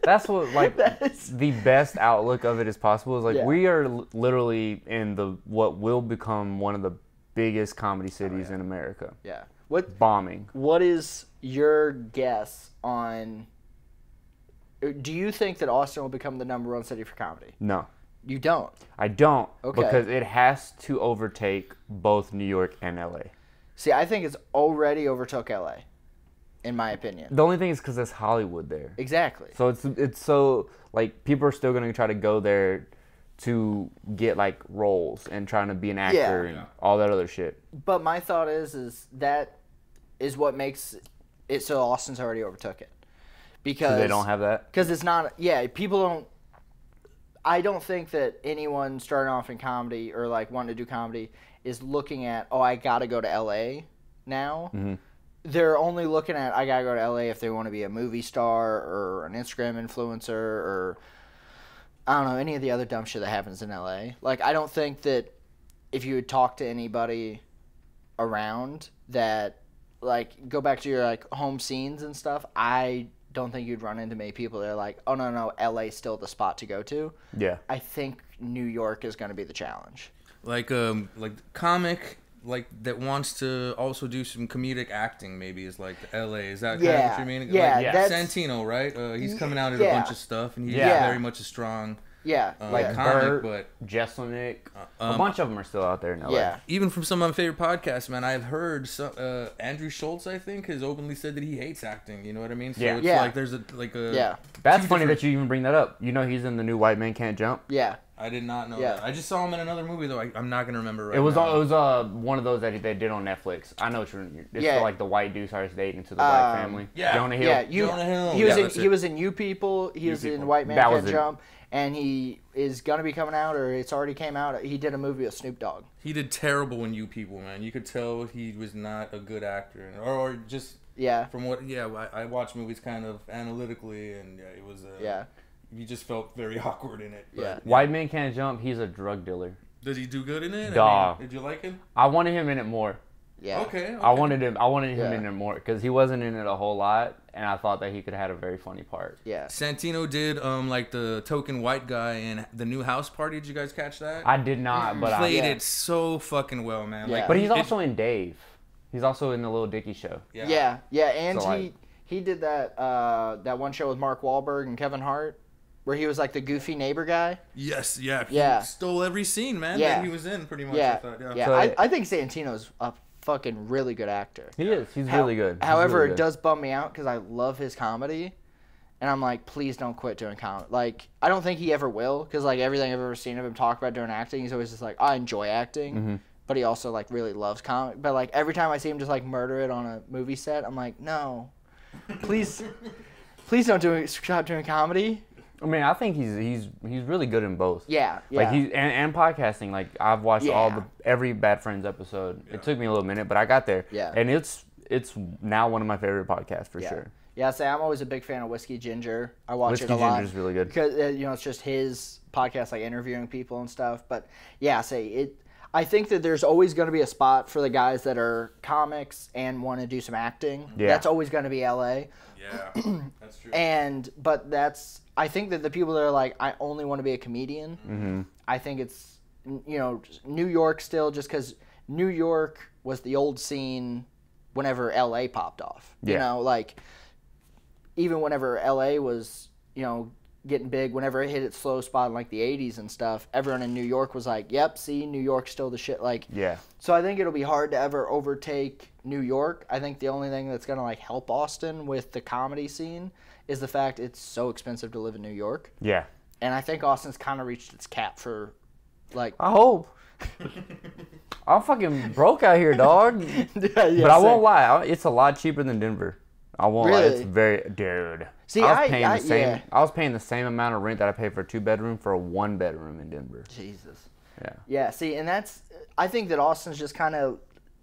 That's what the best outlook of it is possible is like we are literally in what will become one of the biggest comedy cities in America. Yeah. Bombing. What is your guess on? Do you think that Austin will become the #1 city for comedy? No. You don't. I don't. Okay. Because it has to overtake both New York and LA. See, I think it's already overtook LA. In my opinion. The only thing is because there's Hollywood there. Exactly. So it's so like people are still gonna try to go there to get like roles and trying to be an actor and all that other shit. But my thought is that is what makes it so Austin's already overtook it. Because they don't have that? Because it's not, people don't, I don't think that anyone starting off in comedy or like wanting to do comedy is looking at, I got to go to LA now. Mm-hmm. They're only looking at, I got to go to LA if they want to be a movie star or an Instagram influencer or, I don't know, any of the other dumb shit that happens in LA. Like, I don't think that if you would talk to anybody around that, like, go back to your, like, home scenes and stuff, I don't think you'd run into many people that are like, oh, no, LA's still the spot to go to. Yeah. I think New York is going to be the challenge. Like comic, like, that wants to also do some comedic acting, maybe, is like LA. Is that kind of what you mean? Yeah, like, that's... Santino, right? He's coming out in a bunch of stuff, and he's very much a strong... like comic, Bert, but Jesselnick, a bunch of them are still out there in LA. Yeah. Even from some of my favorite podcasts, man, I've heard Andrew Schultz, I think, has openly said that he hates acting. You know what I mean? So it's like there's a That's funny that you even bring that up. You know, he's in the new White Man Can't Jump. Yeah. I did not know that. I just saw him in another movie though. I'm not gonna remember right now. It was one of those that they did on Netflix. I know what you're. It's like the white dude starts dating to the black family. Yeah. Jonah Hill. Yeah, Jonah Hill. He was in You People. He was in White Man Can't Jump. And he is going to be coming out, or it's already came out. He did a movie with Snoop Dogg. He did terrible in You People, man. You could tell he was not a good actor. Or just from what, I watch movies kind of analytically, and it was, you just felt very awkward in it. But, White Man Can't Jump, he's a drug dealer. Does he do good in it? Dog. I mean, did you like him? I wanted him in it more. Yeah. Okay. I wanted him in it more because he wasn't in it a whole lot, and I thought that he could have had a very funny part. Yeah. Santino did like the token white guy in the new House Party. Did you guys catch that? I did not, but played it so fucking well, man. Yeah. Like, but he's also in Dave. He's also in the Little Dicky Show. Yeah. And so, he did that that one show with Mark Wahlberg and Kevin Hart, where he was like the goofy neighbor guy. Yes. Yeah. He stole every scene, man. That he was in, pretty much. Yeah. I thought, So I think Santino's a fucking really good actor. He is. He's really good. However, really good. It does bum me out because I love his comedy, and I'm like, please don't quit doing comedy. Like, I don't think he ever will, because like everything I've ever seen of him talk about doing acting, he's always just like, I enjoy acting, but he also like really loves comedy. But like every time I see him just like murder it on a movie set, I'm like, no, please don't stop doing comedy. I mean, I think he's really good in both. Yeah. Like and podcasting. Like I've watched every Bad Friends episode. It took me a little minute, but I got there. Yeah. And it's now one of my favorite podcasts for sure. Yeah, I'm always a big fan of Whiskey Ginger. I watch Whiskey it a lot. Ginger's really good because it's just his podcast, like interviewing people and stuff. But I think that there's always going to be a spot for the guys that are comics and want to do some acting. Yeah. That's always going to be LA. Yeah, that's true. I think that the people that are like, I only want to be a comedian, I think it's, New York still, just because New York was the old scene whenever LA popped off. You know, like, even whenever LA was, getting big, whenever it hit its slow spot in like the 80s and stuff, everyone in New York was like, yep, see, New York's still the shit. Like, so I think it'll be hard to ever overtake New York. I think the only thing that's going to like help Austin with the comedy scene is the fact it's so expensive to live in New York. Yeah. And I think Austin's kind of reached its cap for, like... I hope. I'm fucking broke out here, dog. But I won't lie. It's a lot cheaper than Denver. I won't lie. It's very... Dude. See, I was paying the same amount of rent that I paid for a 2-bedroom for a 1-bedroom in Denver. Jesus. Yeah. Yeah, see, and that's... I think that Austin's just kind of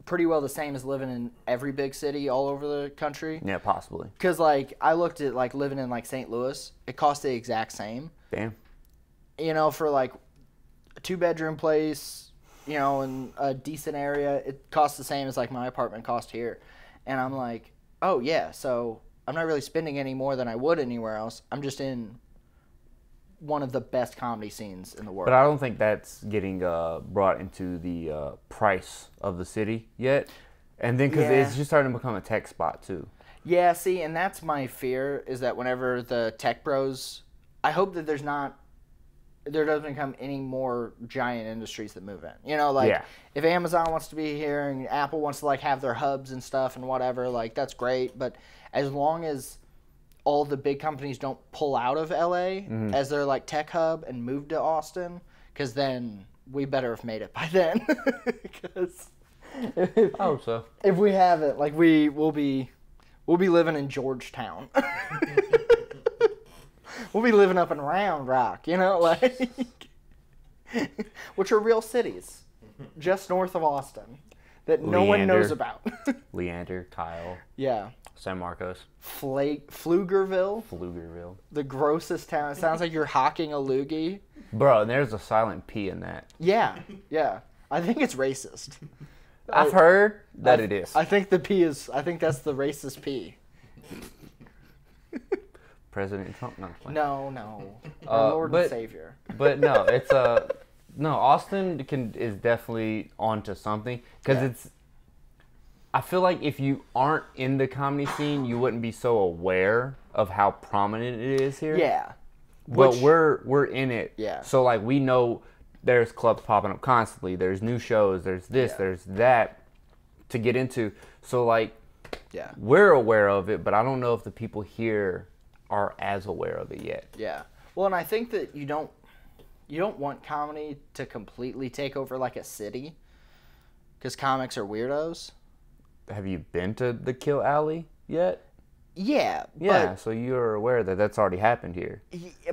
pretty well the same as living in every big city all over the country. Yeah, possibly. Because, like, I looked at, like, living in, like, St. Louis. It cost the exact same. Damn. For, like, a 2-bedroom place, in a decent area, it costs the same as, like, my apartment cost here. And I'm like, oh, yeah, so I'm not really spending any more than I would anywhere else. I'm just in one of the best comedy scenes in the world. But I don't think that's getting brought into the price of the city yet. And then because it's just starting to become a tech spot too. Yeah, see, and that's my fear, is that whenever the tech bros, I hope that there doesn't become any more giant industries that move in. If Amazon wants to be here and Apple wants to like have their hubs and stuff and whatever, like that's great. But as long as all the big companies don't pull out of LA as their like tech hub and move to Austin, because then we better have made it by then. Because I hope so. If we haven't, like we'll be living in Georgetown. We'll be living up in Round Rock, you know, like which are real cities just north of Austin that no one knows about. Leander, Kyle. Yeah. San Marcos. Pflugerville. Pflugerville. The grossest town. It sounds like you're hawking a loogie. Bro, and there's a silent P in that. Yeah, yeah. I think it's racist. I've heard that it is. I think the P is. I think that's the racist P. President Trump? No. Our Lord and Savior. But no, it's no. Austin is definitely onto something because it's. I feel like if you aren't in the comedy scene, you wouldn't be so aware of how prominent it is here. Yeah. But we're in it. Yeah. So like we know there's clubs popping up constantly. There's new shows. There's this. There's that to get into. So like, we're aware of it, but I don't know if the people here are as aware of it yet. Yeah. Well, and I think that you don't want comedy to completely take over like a city, because comics are weirdos. Have you been to the Kill Alley yet? Yeah. Yeah, so you're aware that that's already happened here.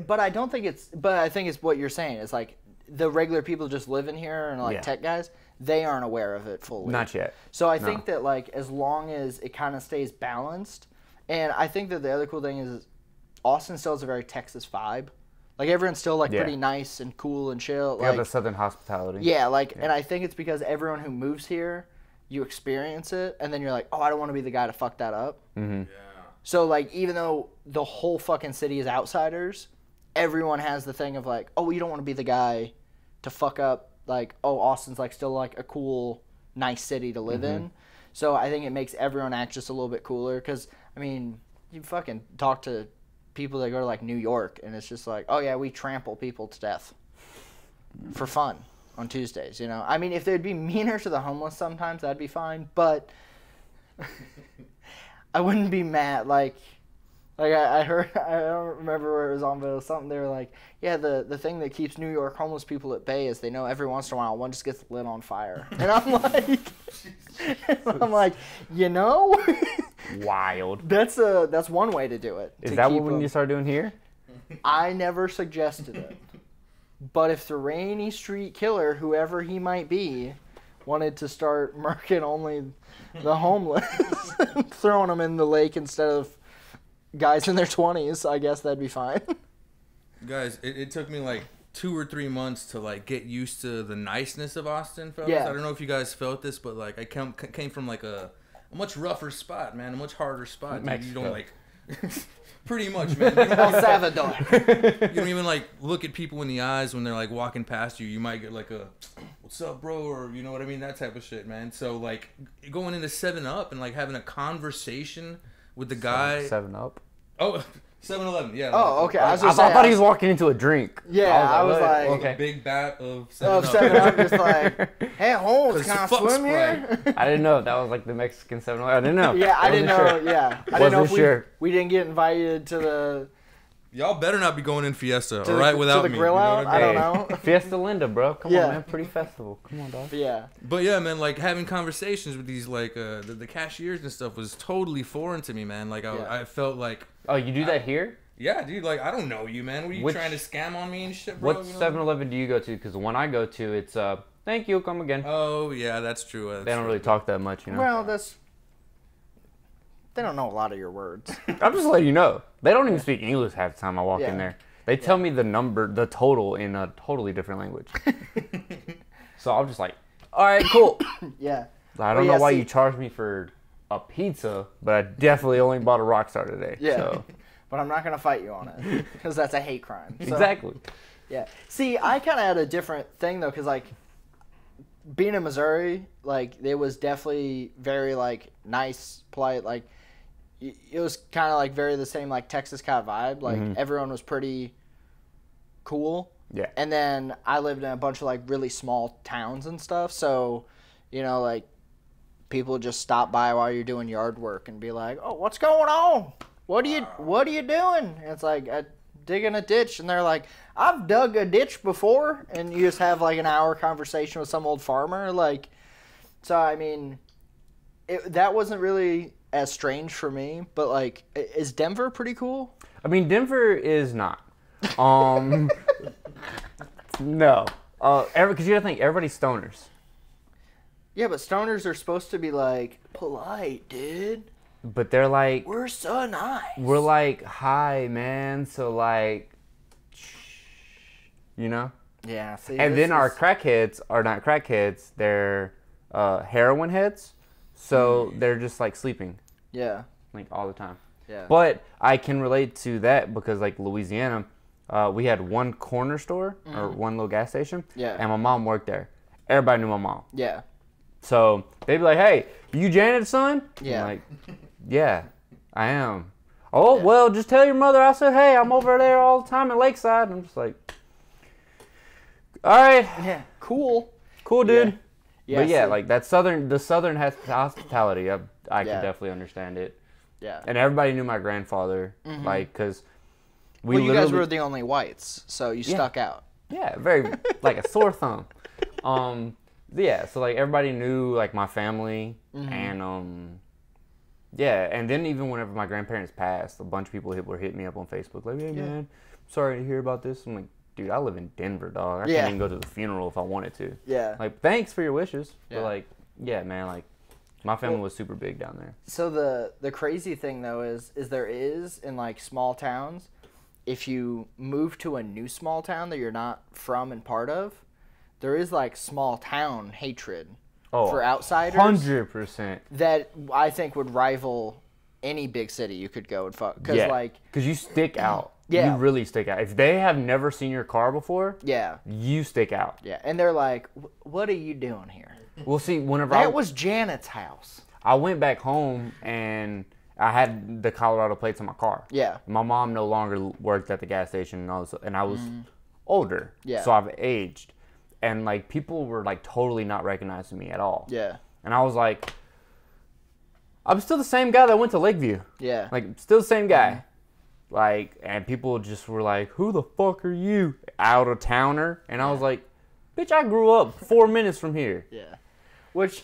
But I don't think it's. But I think it's what you're saying. It's like the regular people just living here and like tech guys, they aren't aware of it fully. Not yet. So I think that like as long as it kind of stays balanced, and I think that the other cool thing is Austin still has a very Texas vibe. Like everyone's still like pretty nice and cool and chill. Yeah, the Southern hospitality. Yeah, like, and I think it's because everyone who moves here, you experience it, and then you're like, oh, I don't want to be the guy to fuck that up. Mm-hmm. Yeah. So, like, even though the whole fucking city is outsiders, everyone has the thing of, like, oh, you don't want to be the guy to fuck up, like, oh, Austin's, like, still, like, a cool, nice city to live in. So I think it makes everyone act just a little bit cooler, because, I mean, you fucking talk to people that go to, like, New York, and it's just like, oh, yeah, we trample people to death for fun on Tuesdays, you know? I mean, if they'd be meaner to the homeless sometimes, that'd be fine, but I wouldn't be mad. Like I heard, I don't remember where it was on, but it was something they were like, yeah, the thing that keeps New York homeless people at bay is they know every once in a while one just gets lit on fire. And I'm like, you know? Wild. That's one way to do it. Is that what when you start doing here? I never suggested it. But if the Rainy Street Killer, whoever he might be, wanted to start murking only the homeless, throwing them in the lake instead of guys in their 20s, I guess that'd be fine. Guys, it took me like 2 or 3 months to like get used to the niceness of Austin, fellas. Yeah. I don't know if you guys felt this, but like I came from like a much rougher spot, man, a much harder spot. Dude, you don't like... Pretty much, man. El Salvador. You don't even like look at people in the eyes when they're like walking past you. You might get like a "What's up, bro?" or you know what I mean, that type of shit, man. So like going into 7-Up and like having a conversation with the guy. 7-Up. Oh, 7-Eleven. Yeah. Oh, okay. I thought he was walking into a drink. Yeah, I was like, okay. Big bat of 7-Up. 7-Up, just like, hey, Holmes, can I swim here? I didn't know if that was like the Mexican 7-Eleven. I didn't know. Yeah, I didn't know. Sure. Yeah, I didn't know if we didn't get invited to the. Y'all better not be going in Fiesta, all right, without me. To the grill out? You know I don't know. Fiesta Linda, bro. Come on, man. Pretty festival. Come on, dog. Yeah. But yeah, man, like having conversations with these, like, the cashiers and stuff was totally foreign to me, man. Like, I felt like... Oh, you do that here? Yeah, dude, like, I don't know you, man. What are you trying to scam on me and shit, bro? What 7-Eleven do you go to? Because the one I go to, it's, thank you, come again. Oh, yeah, that's true. They don't really talk that much, you know? Well, they don't know a lot of your words. I'm just letting you know. They don't even speak English half the time I walk in there. They tell me the total in a totally different language. So I'm just like, all right, cool. Yeah. I don't know why you charged me for a pizza, but I definitely only bought a Rockstar today. Yeah. So. But I'm not going to fight you on it because that's a hate crime. So, exactly. Yeah. See, I kind of had a different thing, though, because, like, being in Missouri, like, it was definitely very, like, nice, polite, like, it was kind of like very the same like Texas kind of vibe. Like everyone was pretty cool. Yeah. And then I lived in a bunch of like really small towns and stuff. So, you know, like people just stop by while you're doing yard work and be like, "Oh, what's going on? What are you doing?" And it's like digging a ditch, and they're like, "I've dug a ditch before," and you just have like an hour conversation with some old farmer, like. So, I mean, that wasn't really as strange for me, but, like, is Denver pretty cool? I mean, Denver is not. No. Because you gotta think, everybody's stoners. Yeah, but stoners are supposed to be, like, polite, dude. But they're like... We're so nice. We're like, hi, man, so, like... You know? Yeah, see, and then our crackheads are not crackheads, they're heroin heads. So they're just like sleeping. Yeah. Like all the time. Yeah. But I can relate to that because like Louisiana, we had one corner store or one little gas station. Yeah. And my mom worked there. Everybody knew my mom. Yeah. So they'd be like, hey, you Janet's son? Yeah. I'm like, yeah, I am. Oh, well, just tell your mother I said, hey, I'm over there all the time at Lakeside. And I'm just like, all right. Yeah. Cool. Cool, dude. Yeah. Yeah, but yeah, so, like the southern hospitality, I could definitely understand it. Yeah. And everybody knew my grandfather, like, because you guys were the only whites, so you stuck out. Yeah, very, like a sore thumb. Yeah, so, like, everybody knew, like, my family, and, yeah, and then even whenever my grandparents passed, a bunch of people were hitting me up on Facebook, like, hey, man, sorry to hear about this. I'm like, dude, I live in Denver, dog. I can't even go to the funeral if I wanted to. Yeah. Like, thanks for your wishes. Yeah. But, like, yeah, man, like, my family was super big down there. So the crazy thing, though, is there is, in, like, small towns, if you move to a new small town that you're not from and part of, there is, like, small town hatred for outsiders. 100%. That I think would rival any big city you could go and fuck. Because, like... Because you stick out. Yeah. You really stick out. If they have never seen your car before, yeah, you stick out. Yeah, and they're like, what are you doing here? Well, see, whenever that was Janet's house. I went back home and I had the Colorado plates on my car. Yeah. My mom no longer worked at the gas station, and I was older. Yeah. So I've aged. And, like, people were, like, totally not recognizing me at all. Yeah. And I was like, I'm still the same guy that went to Lakeview. Yeah. Like, still the same guy. Like, and people just were like, who the fuck are you? Out of towner? And I was like, bitch, I grew up 4 minutes from here. Yeah. Which,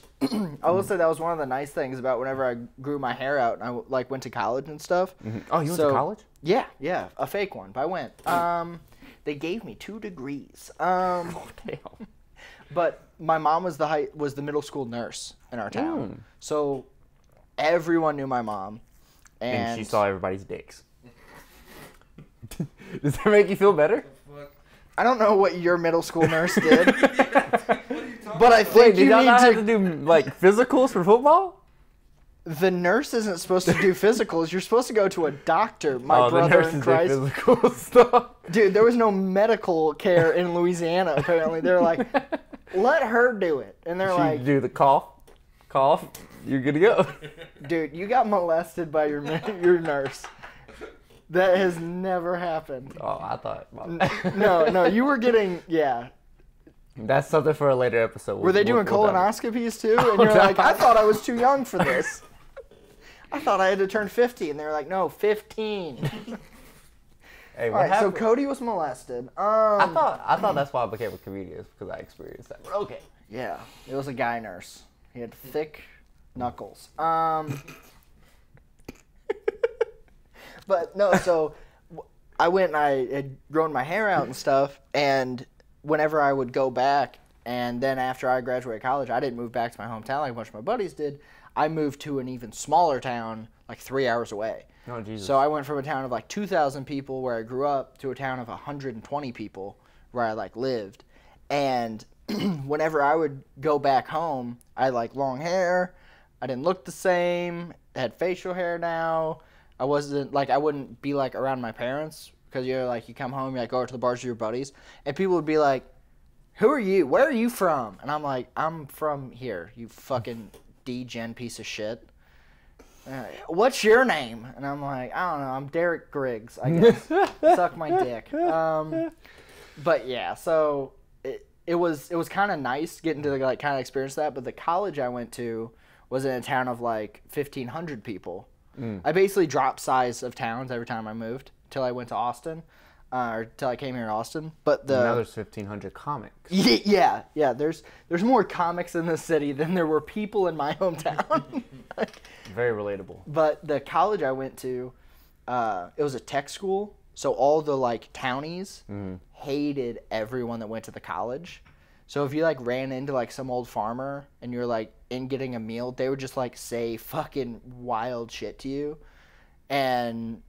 I will say that was one of the nice things about whenever I grew my hair out and I, like, went to college and stuff. Oh, you went to college? Yeah, yeah. A fake one, but I went. They gave me 2 degrees. Damn. But my mom was the middle school nurse in our town. So everyone knew my mom. And she saw everybody's dicks. Does that make you feel better? I don't know what your middle school nurse did. But I think you need have to do, like, physicals for football? The nurse isn't supposed to do physicals. You're supposed to go to a doctor, my the brother nurses in Christ. do physical stuff. Dude, there was no medical care in Louisiana, apparently. They're like, let her do it. And they're like... do the cough, you're good to go. Dude, you got molested by your nurse. That has never happened. Oh, I thought... No, you were getting... Yeah. That's something for a later episode. Were they doing colonoscopies too? And you're like, I thought I was too young for this. I thought I had to turn 50. And they were like, no, 15. Hey, all right, so Cody was molested. I thought that's why I became a comedian, because I experienced that. But okay. Yeah, it was a guy nurse. He had thick knuckles. But no, so I went and I had grown my hair out and stuff, and whenever I would go back, and then after I graduated college, I didn't move back to my hometown like a bunch of my buddies did. I moved to an even smaller town, like 3 hours away. Oh, Jesus. So I went from a town of like 2,000 people where I grew up to a town of 120 people where I like lived. And whenever I would go back home, I had like long hair. I didn't look the same. I had facial hair now. I wouldn't be like around my parents. Because you're like, you come home, you like go out to the bars with your buddies, and people would be like, who are you? Where are you from? And I'm like, I'm from here, you fucking D-gen piece of shit. What's your name? And I'm like, I don't know, I'm Derek Griggs, I guess. Suck my dick. But yeah, so it was kind of nice getting to like kind of experience that, but the college I went to was in a town of like 1,500 people. I basically dropped size of towns every time I moved. Till I went to Austin. or till I came here to Austin. But now there's 1,500 comics. Yeah. There's more comics in this city than there were people in my hometown. Very relatable. But the college I went to, it was a tech school, so all the like townies hated everyone that went to the college. So if you like ran into like some old farmer and you're like in getting a meal, they would just like say fucking wild shit to you, and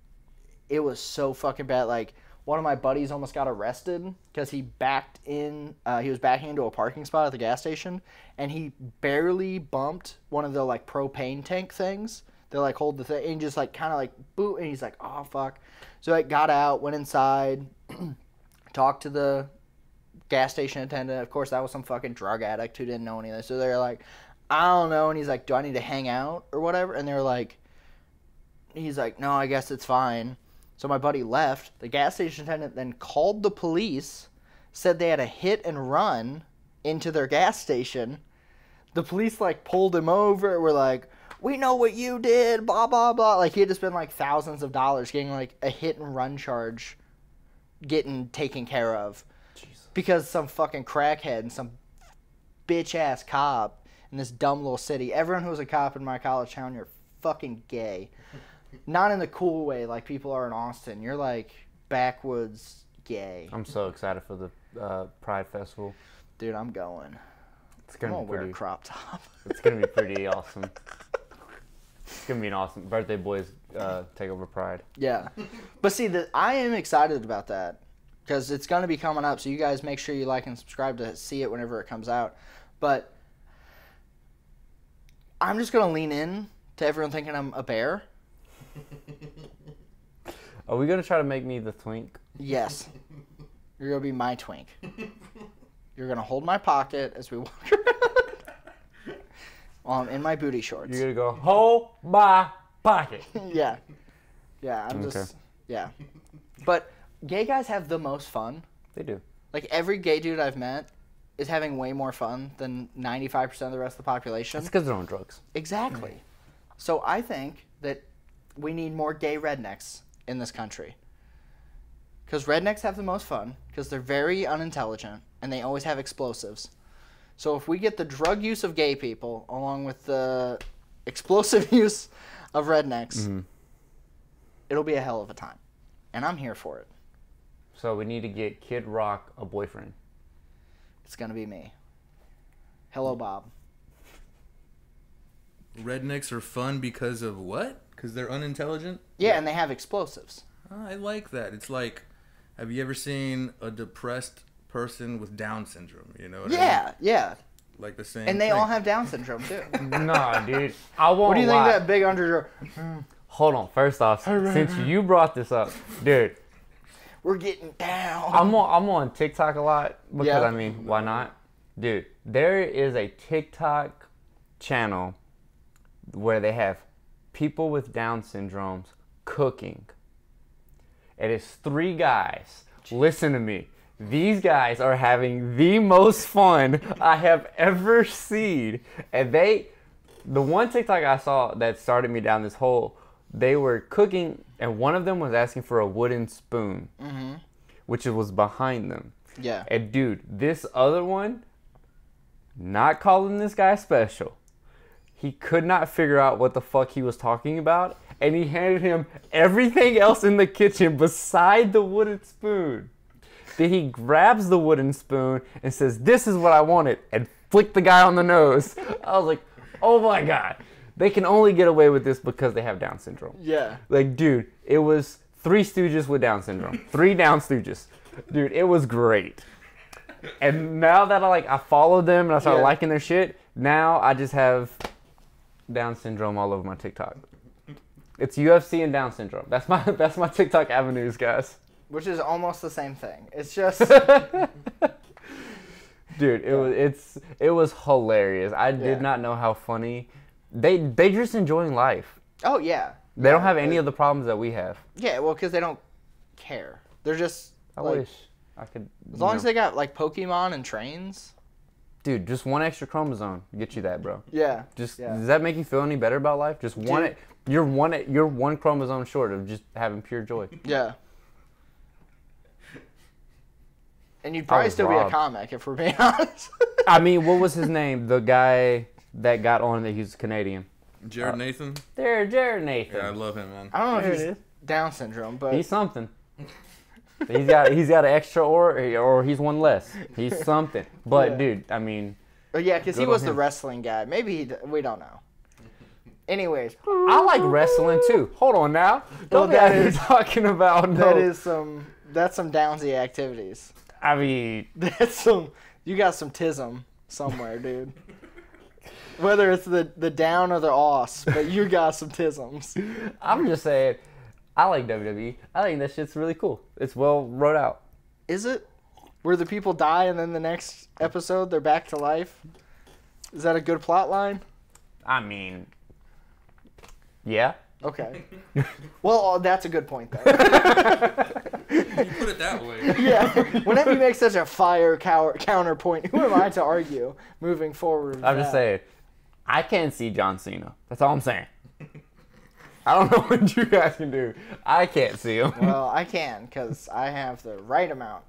it was so fucking bad. Like one of my buddies almost got arrested because he backed in. He was backing into a parking spot at the gas station, and he barely bumped one of the like propane tank things. They like hold the thing and just like kind of like boot, and he's like, oh fuck. So I got out, went inside, talked to the gas station attendant. Of course, that was some fucking drug addict who didn't know anything. So they're like, I don't know. And he's like, do I need to hang out or whatever? And they're like, he's like, no, I guess it's fine. So my buddy left. The gas station attendant then called the police, said they had a hit and run into their gas station. The police like pulled him over. We're like, we know what you did, blah, blah, blah. Like he had to spend like thousands of dollars getting like a hit and run charge getting taken care of. Because some fucking crackhead and some bitch-ass cop in this dumb little city. Everyone who was a cop in my college town, you're fucking gay. Not in the cool way like people are in Austin. You're like backwoods gay. I'm so excited for the Pride Festival. Dude, I'm going. It's gonna wear a crop top. It's gonna be pretty awesome. It's gonna be an awesome birthday boys take over Pride. Yeah, but see, I am excited about that. Because it's going to be coming up, so you guys make sure you like and subscribe to see it whenever it comes out. But I'm just going to lean in to everyone thinking I'm a bear. Are we going to try to make me the twink? Yes. You're going to be my twink. You're going to hold my pocket as we walk around. While I'm in my booty shorts. You're going to go, hold my pocket. Yeah. Yeah, I'm just... Yeah. But... Gay guys have the most fun. They do. Like, every gay dude I've met is having way more fun than 95% of the rest of the population. That's because they're on drugs. Exactly. So I think that we need more gay rednecks in this country. Because rednecks have the most fun, because they're very unintelligent, and they always have explosives. So if we get the drug use of gay people, along with the explosive use of rednecks, it'll be a hell of a time. And I'm here for it. So we need to get Kid Rock a boyfriend. It's going to be me. Hello, Bob. Rednecks are fun because of what? Because they're unintelligent? Yeah, and they have explosives. I like that. It's like, have you ever seen a depressed person with Down syndrome? You know what I mean? Yeah. Like the same And they thing. all have Down syndrome, too. Nah, dude. I won't What do you think lie. that big under... Hold on. First off, since you brought this up, dude. We're getting down. I'm on TikTok a lot because, Yeah. I mean, why not? Dude, there is a TikTok channel where they have people with Down syndromes cooking. It is 3 guys. Listen to me. These guys are having the most fun I have ever seen. And the one TikTok I saw that started me down this hole, they were cooking, and one of them was asking for a wooden spoon, which was behind them. Yeah. And dude, this other one, not calling this guy special, he could not figure out what the fuck he was talking about, and he handed him everything else in the kitchen beside the wooden spoon. Then he grabs the wooden spoon and says, "This is what I wanted," and flicked the guy on the nose. I was like, oh my God. They can only get away with this because they have Down syndrome. Yeah. Like, dude, it was 3 Stooges with Down syndrome. 3 Down Stooges. Dude, it was great. And now that I followed them and I started liking their shit, now I just have Down syndrome all over my TikTok. It's UFC and Down syndrome. That's my TikTok avenues, guys. Which is almost the same thing. It's just... Dude, it was hilarious. I did not know how funny. They just enjoying life. Oh, yeah. They don't have any of the problems that we have. Yeah, well, because they don't care. They're just... I wish I could... As long as they got, like, Pokemon and trains. Dude, just 1 extra chromosome get you that, bro. Yeah. Does that make you feel any better about life? Just one... You're one chromosome short of just having pure joy. Yeah. And you'd probably was still be a robbed. comic if we're being honest. I mean, what was his name? The guy that got on that he's Canadian. Jared Nathan. Jared Nathan. Yeah, I love him, man. I don't know There if it he's is. Down syndrome, but He's something. He's got an extra or he's one less. He's something. But Yeah. dude, I mean, yeah, because he Good was on the him. wrestling guy. Maybe we don't know. Anyways, I like wrestling too. Hold on now. Don't be that out here is- talking about no. that's some Downsy activities. I mean, You got some tism somewhere, dude. Whether it's the down or the os, but you got some tisms. I'm just saying, I like WWE. I think that shit's really cool. It's well wrote out. Is it? Where the people die and then the next episode they're back to life? Is that a good plot line? I mean, yeah. Okay. Well, that's a good point, though. You put it that way. Yeah. Whenever you make such a fire counterpoint, who am I to argue moving forward? with I'm just that? saying, I can't see John Cena. That's all I'm saying. I don't know what you guys can do. I can't see him. Well, I can, because I have the right amount.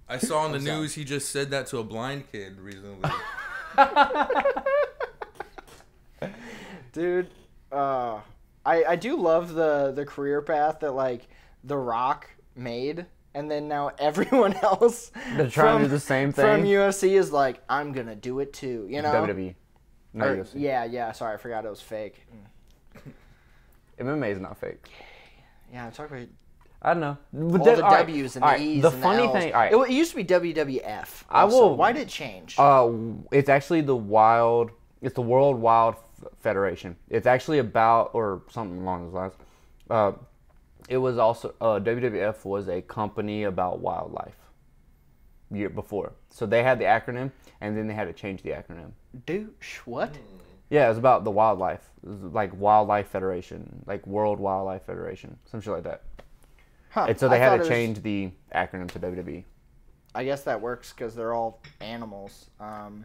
I saw on the news he just said that to a blind kid recently. Dude, I do love the career path that, like, The Rock made, and then now everyone else They're trying to do the same from thing. UFC is like, I'm going to do it too, you know? WWE. No, Or- UFC. yeah, sorry, I forgot it was fake. MMA is not fake. Yeah, talk about I don't know. all the W's and the E's The and funny L's. thing, all right. It used to be WWF. I also. will- Why did it change? It's actually the World Wild Federation. It's actually about, or something along those lines. It was also, WWF was a company about wildlife year before. So they had the acronym, and then they had to change the acronym. Douche, what? Yeah, it was about the wildlife. It was like Wildlife Federation, like World Wildlife Federation, some shit like that. Huh. And so they I had thought to it was- change the acronym to WWE. I guess that works because they're all animals.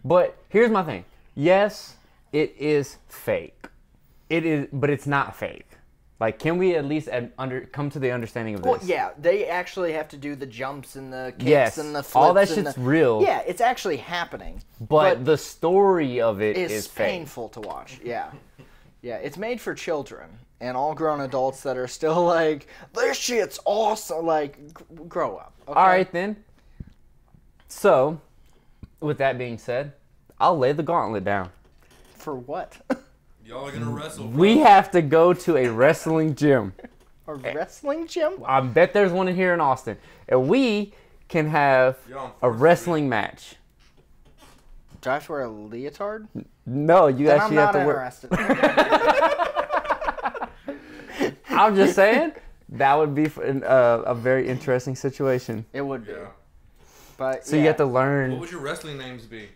But here's my thing. Yes, it is fake. It is, but it's not fake. Like, can we at least come to the understanding of this? Well, yeah, they actually have to do the jumps and the kicks Yes, and the flips. all that and shit's real. Yeah, it's actually happening. But the story of it It's is fake. painful to watch. Yeah. Yeah, it's made for children and all grown adults that are still like, this shit's awesome. Like, grow up. Okay? All right, then. So, with that being said, I'll lay the gauntlet down. For what? Y'all are gonna wrestle. Bro. We have to go to a wrestling gym. A wrestling gym? I bet there's one in here in Austin. And we can have You're on a 4th wrestling match. Do I have to wear a leotard? No, you Then actually I'm have not to wear. interested. I'm just saying that would be a very interesting situation. It would be. Yeah. But So yeah. you have to What learn. would your wrestling names be?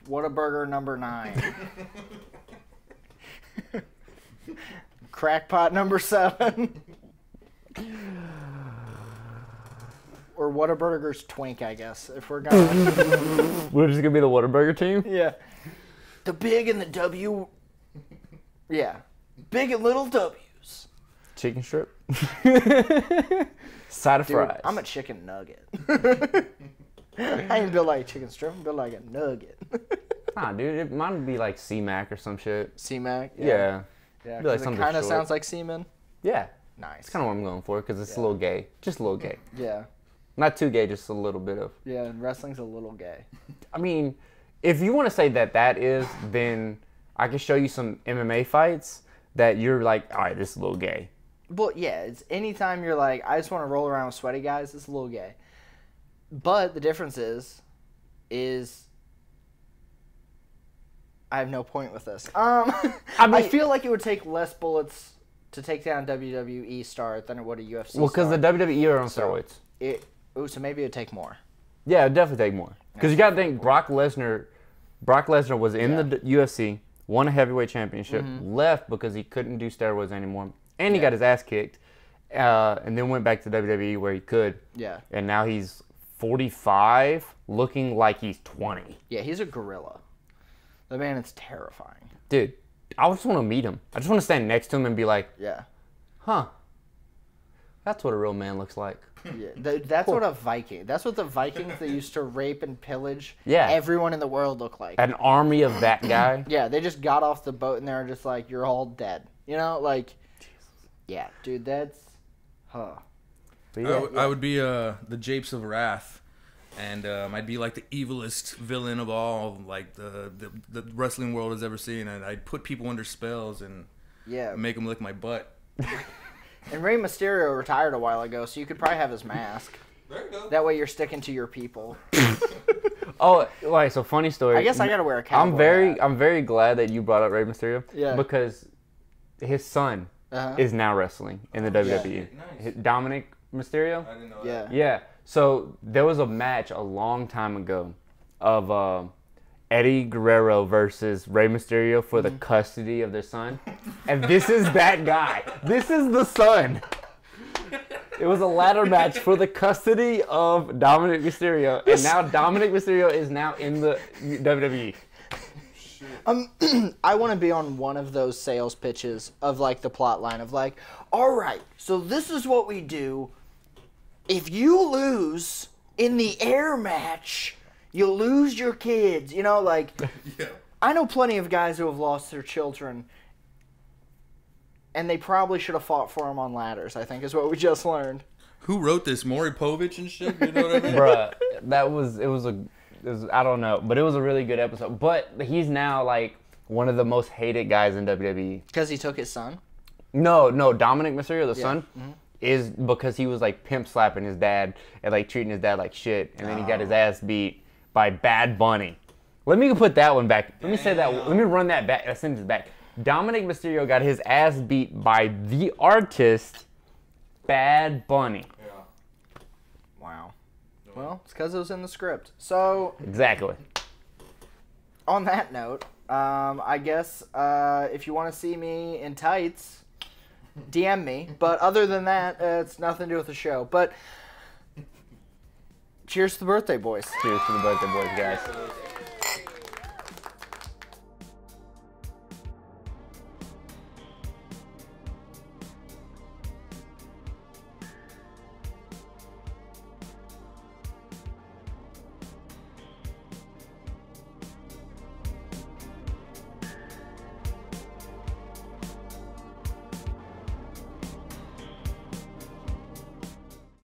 Whataburger number 9. Crackpot number 7. Or Whataburger's Twink, I guess, if we're gonna. We're just gonna be the Whataburger team. Yeah. The big and the W. Yeah. Big and little W's. Chicken strip. Side of Dude, fries. I'm a chicken nugget. I ain't built like a chicken strip, I'm built like a nugget. Nah, dude, mine would be like C-Mac or some shit. C-Mac? Yeah. Yeah, Be like 'cause it something kind of short. sounds like semen. Yeah. Nice. It's kind of what I'm going for because it's a Yeah. little gay. Just a little gay. Yeah. Not too gay, just a little bit of. Yeah, and wrestling's a little gay. I mean, if you want to say that is, then I can show you some MMA fights that you're like, all right, this is a little gay. Well, yeah, it's anytime you're like, I just want to roll around with sweaty guys, it's a little gay. But the difference is I have no point with this. I feel like it would take less bullets to take down WWE star than it would a UFC Well, because star. the WWE are on steroids. So maybe it'd take more. Yeah, it'd definitely take more. Because you got to think, Brock Lesnar was in the UFC, won a heavyweight championship, left because he couldn't do steroids anymore, and he got his ass kicked, and then went back to WWE where he could. Yeah. And now he's 45, looking like he's 20. Yeah, he's a gorilla. The man is terrifying. Dude, I just want to meet him. I just want to stand next to him and be like, Yeah. huh. That's what a real man looks like. Yeah, that's what a Viking. That's what the Vikings that used to rape and pillage Yeah. everyone in the world look like. An army of that guy. Yeah, they just got off the boat and they're just like, you're all dead. You know, like, yeah, dude, that's, huh. But yeah, I would be the Japes of Wrath, and I'd be like the evilest villain of all, like the wrestling world has ever seen, and I'd put people under spells and make them lick my butt. And Rey Mysterio retired a while ago, so you could probably have his mask. There you go. That way you're sticking to your people. Oh, right. So funny story. I guess I gotta wear a cowboy hat. I'm very glad that you brought up Rey Mysterio. Yeah. Because his son is now wrestling in the WWE. Nice. Dominic Mysterio. I didn't know Yeah. that. Yeah. So there was a match a long time ago of Eddie Guerrero versus Rey Mysterio for the custody of their son. And this is that guy. This is the son. It was a ladder match for the custody of Dominic Mysterio. And now Dominic Mysterio is now in the WWE. I want to be on one of those sales pitches of like the plot line of like, all right, so this is what we do. If you lose in the air match, you lose your kids. You know, like, I know plenty of guys who have lost their children, and they probably should have fought for them on ladders, I think is what we just learned. Who wrote this? Maury Povich and shit? You know what I mean? Bruh, it was I don't know, but it was a really good episode. But he's now like one of the most hated guys in WWE. Because he took his son? No, Dominic Mysterio, the son, is because he was like pimp slapping his dad and like treating his dad like shit, and then he got his ass beat by Bad Bunny. Let me put that one back. Let me say that. Let me run that back. That sentence back. Dominic Mysterio got his ass beat by the artist Bad Bunny. Wow. Well, it's because it was in the script. So, Exactly. on that note, I guess if you want to see me in tights, DM me. But other than that, it's nothing to do with the show. But cheers to the birthday boys. Cheers to the birthday boys, guys.